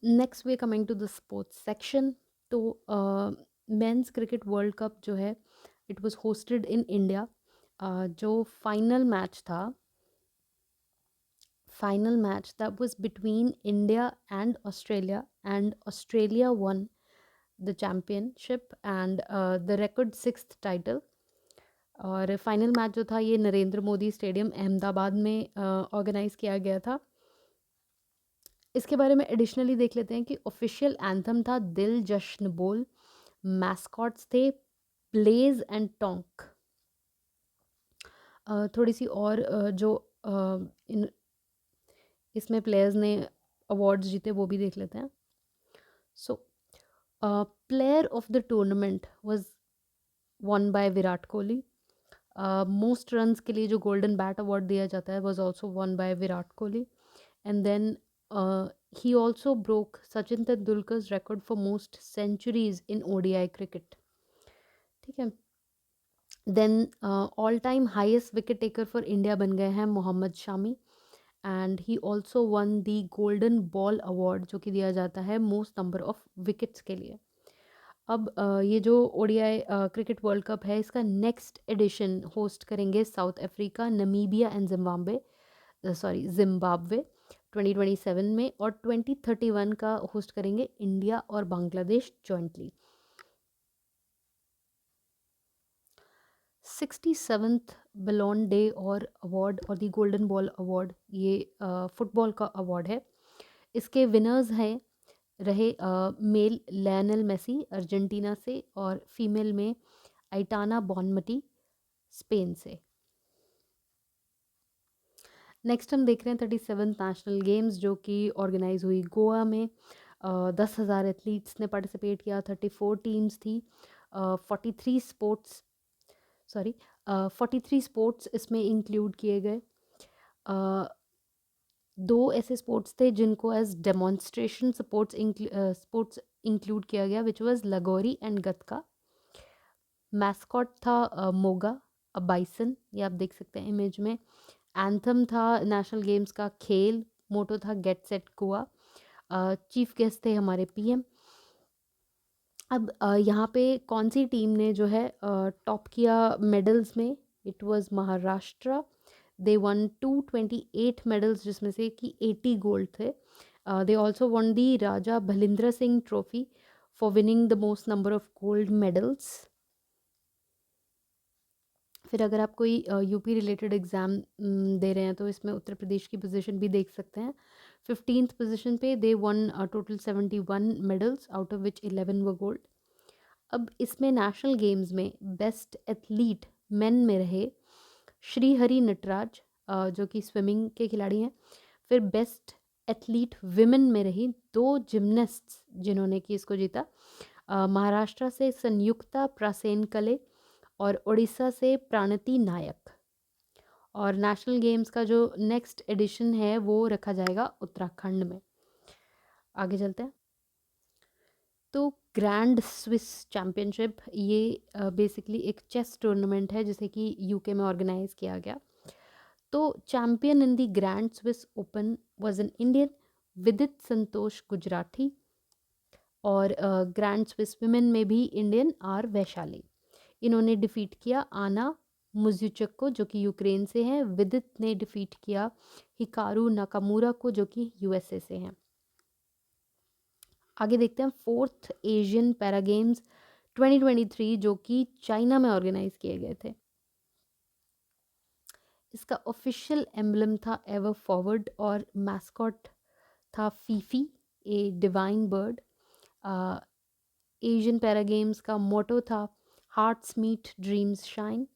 Next we coming to the sports section. तो मेंस क्रिकेट वर्ल्ड कप जो है it was hosted in India. जो final match that was between India and Australia, and Australia won the championship and the record 6th title. और फाइनल मैच जो था ये नरेंद्र मोदी स्टेडियम अहमदाबाद में ऑर्गेनाइज किया गया था। इसके बारे में एडिशनली देख लेते हैं कि ऑफिशियल एंथम था दिल जश्न बोल। मैस्कॉट्स थे ब्लेज एंड टोंक। थोड़ी सी और जो इन इसमें प्लेयर्स ने अवार्ड्स जीते वो भी देख लेते हैं। So player of the tournament was won by Virat Kohli. Most runs के लिए जो गोल्डन बैट अवार्ड दिया जाता है was also won by Virat Kohli. And then he also broke Sachin Tendulkar's record for most centuries in ODI cricket. ठीक है। Then all time highest wicket taker for India बन गए हैं Mohammed Shami. And he also won the golden ball award जो कि दिया जाता है मोस्ट नंबर ऑफ विकेट्स के लिए। अब ये जो ओडीआई क्रिकेट वर्ल्ड कप है इसका नेक्स्ट एडिशन होस्ट करेंगे south Africa, Namibia and Zimbabwe 2027 में, और 2031 का होस्ट करेंगे इंडिया और बांग्लादेश जॉइंटली। 67th बलोन डे और अवार्ड और दी गोल्डन बॉल अवार्ड ये फुटबॉल का अवार्ड है। इसके विनर्स हैं रहे मेल लियोनेल मेसी अर्जेंटीना से, और फीमेल में आइटाना बॉनमटी स्पेन से। नेक्स्ट हम देख रहे हैं 37th नेशनल गेम्स जो कि ऑर्गेनाइज हुई गोवा में। 10,000 एथलीट्स ने पार्टिसिपेट किया, 34 टीम्स थी, 43 स्पोर्ट्स 43 स्पोर्ट्स इसमें इंक्लूड किए गए। दो ऐसे स्पोर्ट्स थे जिनको एज डेमोन्स्ट्रेशन स्पोर्ट्स इंक्लूड किया गया, विच वाज लगोरी एंड गतका। मैस्कॉट था मोगा अ बाइसन, ये आप देख सकते हैं इमेज में। एंथम था नेशनल गेम्स का खेल, मोटो था get set Goa. Chief guest थे हमारे पीएम। अब यहाँ पे कौन सी टीम ने जो है टॉप किया मेडल्स में? It was Maharashtra. They won 228 medals जिसमें से कि 80 गोल्ड थे। They also won the Raja Bhalindra Singh trophy for winning the most number of gold medals. फिर अगर आप कोई यूपी रिलेटेड एग्ज़ाम दे रहे हैं तो इसमें उत्तर प्रदेश की पोजीशन भी देख सकते हैं। 15th पोजीशन पे they won total 71 medals out of which 11 व गोल्ड। अब इसमें नेशनल गेम्स में बेस्ट एथलीट मेन में रहे श्रीहरि नटराज जो कि स्विमिंग के खिलाड़ी हैं। फिर बेस्ट एथलीट विमेन में रही दो जिमनास्ट्स जिन्होंने कि इसको जीता। महाराष्ट्र से संयुक्ता प्रासेन कले और उड़ीसा से प्राणति नायक। और नेशनल गेम्स का जो नेक्स्ट एडिशन है वो रखा जाएगा उत्तराखंड में। आगे चलते हैं। तो ग्रैंड स्विस चैम्पियनशिप ये बेसिकली एक चेस टूर्नामेंट है जिसे कि यूके में ऑर्गेनाइज किया गया। तो champion in the grand Swiss open was an Indian विदित संतोष गुजराती, और ग्रैंड स्विस विमेन में भी इंडियन आर वैशाली। इन्होंने डिफीट किया आना मुजुचक को जो कि यूक्रेन से हैं। विदित ने डिफीट किया हिकारू नाकामुरा को जो कि यूएसए से हैं। आगे देखते हैं 4th एशियन पैरा गेम्स 2023 जो कि चाइना में ऑर्गेनाइज किए गए थे। इसका ऑफिशियल एम्बलम था एवर फॉरवर्ड और मैस्कॉट था Phi Phi a divine bird. Asian para games का मोटो था हार्ट्स मीट ड्रीम्स शाइन।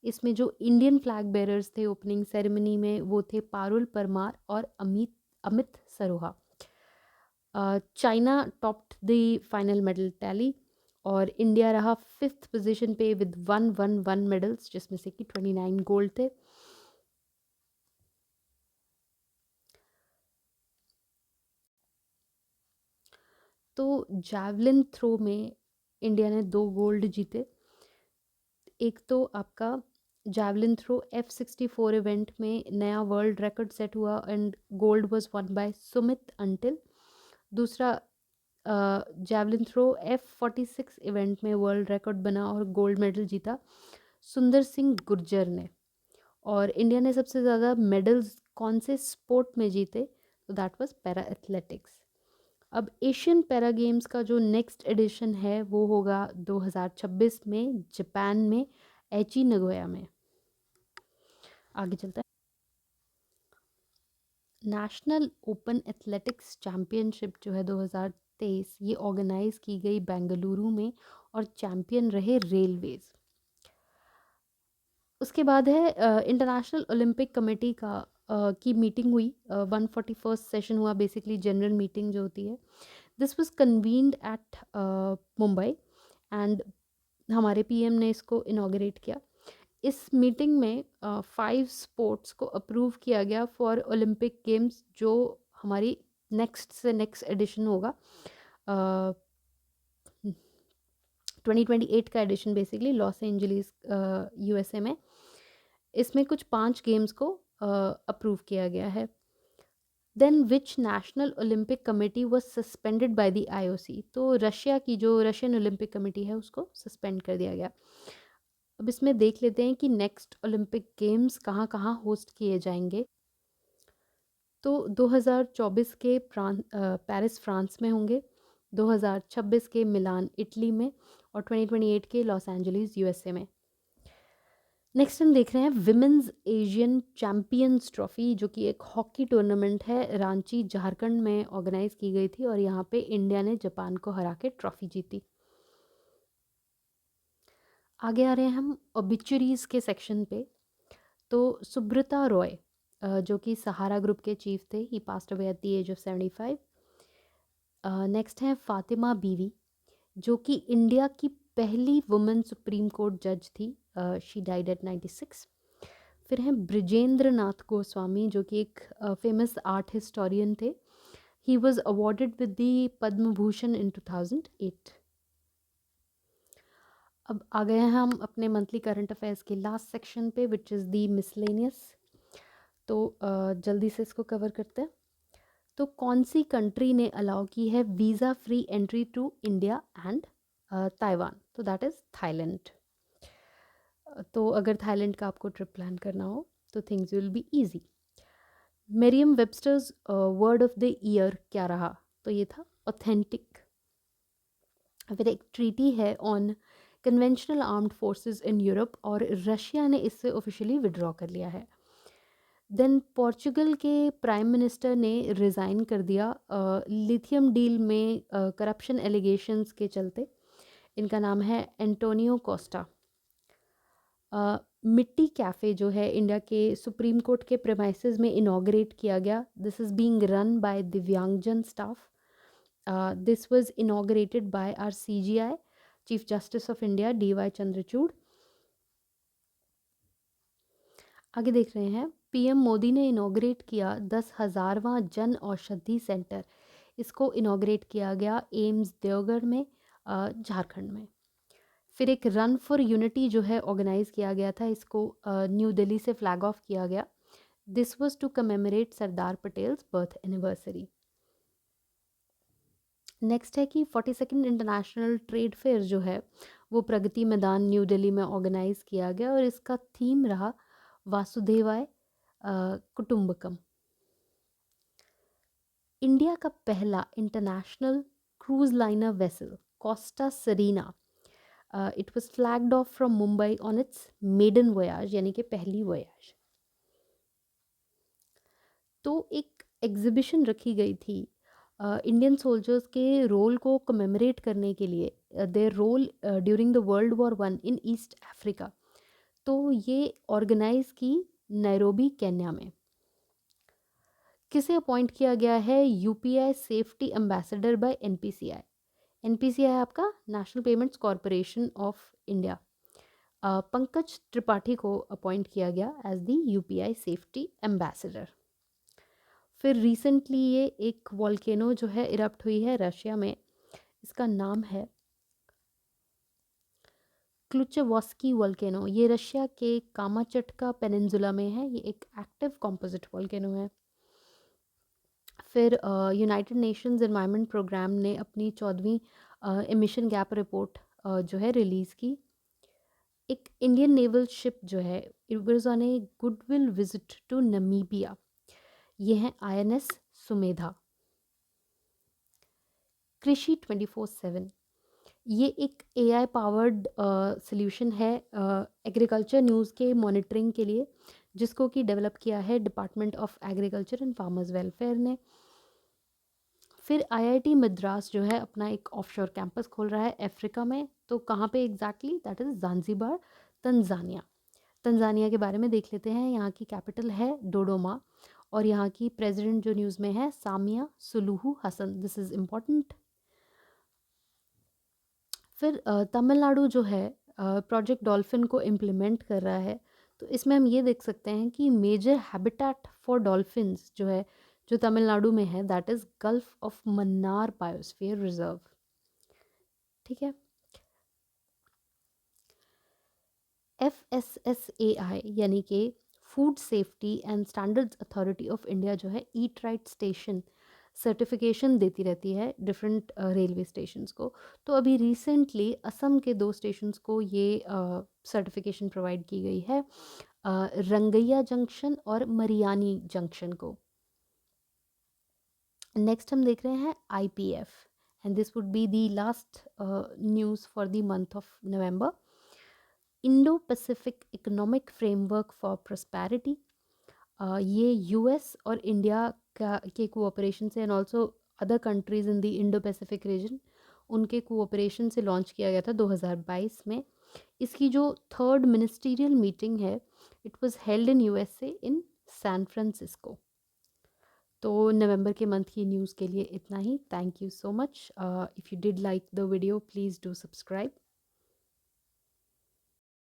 इसमें जो इंडियन फ्लैग बेरर्स थे ओपनिंग सेरेमनी में वो थे पारुल परमार और Amit Saroha. China topped the final medal tally और इंडिया रहा 5th पोजीशन पे विद 111 मेडल्स, जिसमें से कि 29 गोल्ड थे। तो जैवलिन थ्रो में इंडिया ने 2 गोल्ड जीते। एक तो आपका जैवलिन थ्रो F64 इवेंट में नया वर्ल्ड रिकॉर्ड सेट हुआ and gold was won bye Sumit until. दूसरा जैवलिन थ्रो F46 इवेंट में वर्ल्ड रिकॉर्ड बना और गोल्ड मेडल जीता सुंदर सिंह गुर्जर ने। और इंडिया ने सबसे ज़्यादा मेडल्स कौन से स्पोर्ट में जीते, तो दैट वाज पैरा एथलेटिक्स। अब एशियन पैरा गेम्स का जो नेक्स्ट एडिशन है वो होगा 2026 में जापान में एची नगोया में। आगे चलता है। नेशनल ओपन एथलेटिक्स चैम्पियनशिप जो है 2023, ये ऑर्गेनाइज की गई बेंगलुरु में और चैम्पियन रहे रेलवेज। उसके बाद है इंटरनेशनल ओलंपिक कमेटी का की मीटिंग हुई, 141st सेशन हुआ, बेसिकली जनरल मीटिंग जो होती है। This was convened at Mumbai and हमारे पीएम ने इसको इनॉग्रेट किया। इस मीटिंग में 5 स्पोर्ट्स को अप्रूव किया गया फॉर ओलंपिक गेम्स, जो हमारी नेक्स्ट से नेक्स्ट एडिशन होगा, 2028 का edition basically Los Angeles USA में। इसमें कुछ 5 गेम्स को अप्रूव किया गया है। Then which national Olympic committee was suspended by the IOC, तो रशिया की जो रशियन ओलंपिक कमेटी है उसको सस्पेंड कर दिया गया। अब इसमें देख लेते हैं कि नेक्स्ट ओलंपिक गेम्स कहाँ कहाँ होस्ट किए जाएंगे। तो 2024 के पेरिस फ्रांस में होंगे, 2026 के मिलान इटली में और 2028 के लॉस एंजलिस यूएसए में। नेक्स्ट हम देख रहे हैं विमेंस एशियन चैम्पियंस ट्रॉफी, जो कि एक हॉकी टूर्नामेंट है, रांची झारखंड में ऑर्गेनाइज की गई थी और यहाँ पे इंडिया ने जापान को हरा के ट्रॉफी जीती। आगे आ रहे हैं हम ओबिचुरीज के सेक्शन पे। तो सुब्रता रॉय, जो कि सहारा ग्रुप के चीफ थे, he passed away at the age of 75। Next है फातिमा बीवी, जो कि इंडिया की पहली वुमेन सुप्रीम कोर्ट जज थी, शी डाइड एट 96। फिर हैं ब्रिजेंद्र नाथ गोस्वामी, जो कि एक फेमस आर्ट हिस्टोरियन थे, he was awarded with the Padma Bhushan in 2008। अब आ गए हैं हम अपने मंथली करंट अफेयर्स के लास्ट सेक्शन पे, विच इज़ दी मिसलेनियस। तो जल्दी से इसको कवर करते हैं। तो कौन सी कंट्री ने अलाउ की है visa free entry to India and Taiwan, तो दैट इज़ थाईलैंड। तो अगर थाईलैंड का आपको ट्रिप प्लान करना हो तो things will be easy. मेरियम Webster's word of the year क्या रहा, तो ये था ऑथेंटिक। फिर एक ट्रीटी है on conventional armed forces in Europe और रशिया ने इससे ऑफिशियली विड्रॉ कर लिया है। देन पोर्चुगल के प्राइम मिनिस्टर ने रिज़ाइन कर दिया लिथियम डील में करप्शन एलिगेशंस के चलते। इनका नाम है एंटोनियो कोस्टा। मिट्टी कैफ़े जो है इंडिया के सुप्रीम कोर्ट के प्रेमाइसेस में इनॉग्रेट किया गया। This is being run by divyangjan staff. This was inaugurated by our CGI chief justice of India DY Chandrachud. आगे देख रहे हैं, PM मोदी ने इनॉग्रेट किया 10,000वां जन औषधि सेंटर। इसको इनॉग्रेट किया गया एम्स देवगढ़ में, झारखंड में। फिर एक रन फॉर यूनिटी जो है ऑर्गेनाइज किया गया था, इसको न्यू दिल्ली से फ्लैग ऑफ किया गया। This was to commemorate Sardar Patel's birth anniversary. Next है कि 42nd इंटरनेशनल ट्रेड फेयर जो है वो प्रगति मैदान न्यू दिल्ली में ऑर्गेनाइज किया गया और इसका थीम रहा वासुदेवाय कुटुंबकम। इंडिया का पहला international cruise liner vessel Costa Serena, it was flagged off from Mumbai on its maiden voyage, यानी कि पहली वोयाज। तो एक एग्जिबिशन रखी गई थी इंडियन सोल्जर्स के रोल को कमेमोरेट करने के लिए, their role during the world war 1 in East Africa. तो ये ऑर्गेनाइज की नैरोबी केन्या में। किसे अपॉइंट किया गया है UPI safety ambassador by NPCI। NPCI है आपका national payments corporation of India. Pankaj Tripathi को अपॉइंट किया गया as the UPI safety ambassador. फिर रिसेंटली ये एक वॉल्केनो जो है इरप्ट हुई है रशिया में, इसका नाम है क्लुचेवॉस्की वॉल्केनो। ये रशिया के कामाचटका पेनिनसुला में है। ये एक एक्टिव कॉम्पोजिट वॉल्केनो है। फिर यूनाइटेड नेशंस एनवायरनमेंट प्रोग्राम ने अपनी 14वीं एमिशन गैप रिपोर्ट जो है रिलीज़ की। एक इंडियन नेवल शिप जो है it was on a goodwill visit to Namibia. ये है INS सुमेधा। कृषि 24/7 ये एक AI पावर्ड सॉल्यूशन है एग्रीकल्चर न्यूज़ के मॉनिटरिंग के लिए, जिसको कि डेवलप किया है department of agriculture and farmers welfare ने। फिर IIT मद्रास जो है अपना एक ऑफशोर कैंपस खोल रहा है अफ्रीका में। तो कहाँ पे exactly? That is Zanzibar, Tanzania. Tanzania के बारे में देख लेते हैं। यहाँ की कैपिटल है डोडोमा और यहाँ की प्रेसिडेंट जो न्यूज़ में है Samia Suluhu Hassan. This is important. फिर तमिलनाडु जो है प्रोजेक्ट डॉल्फिन को इम्प्लीमेंट कर रहा है। तो इसमें हम ये देख सकते हैं कि मेजर हैबिटेट फॉर डॉल्फिन्स जो है जो तमिलनाडु में है that is gulf of Mannar biosphere reserve. ठीक है। FSSAI यानी कि food safety and standards authority of India जो है ईट राइट स्टेशन सर्टिफिकेशन देती रहती है डिफरेंट रेलवे स्टेशंस को। तो अभी रिसेंटली असम के 2 स्टेशंस को ये सर्टिफिकेशन प्रोवाइड की गई है, रंगैया जंक्शन और मरियानी जंक्शन को। नेक्स्ट हम देख रहे हैं IPF and this would be the last news for the month of November. Indo Pacific economic framework for prosperity, ये US और इंडिया का के कोऑपरेशन से and also other countries in the Indo Pacific region उनके कोऑपरेशन से लॉन्च किया गया था 2022 में। इसकी जो 3rd मिनिस्टीरियल मीटिंग है it was held in USA in San Francisco. तो नवंबर के मंथ की न्यूज़ के लिए इतना ही। Thank you so much. If you did like the video please do subscribe.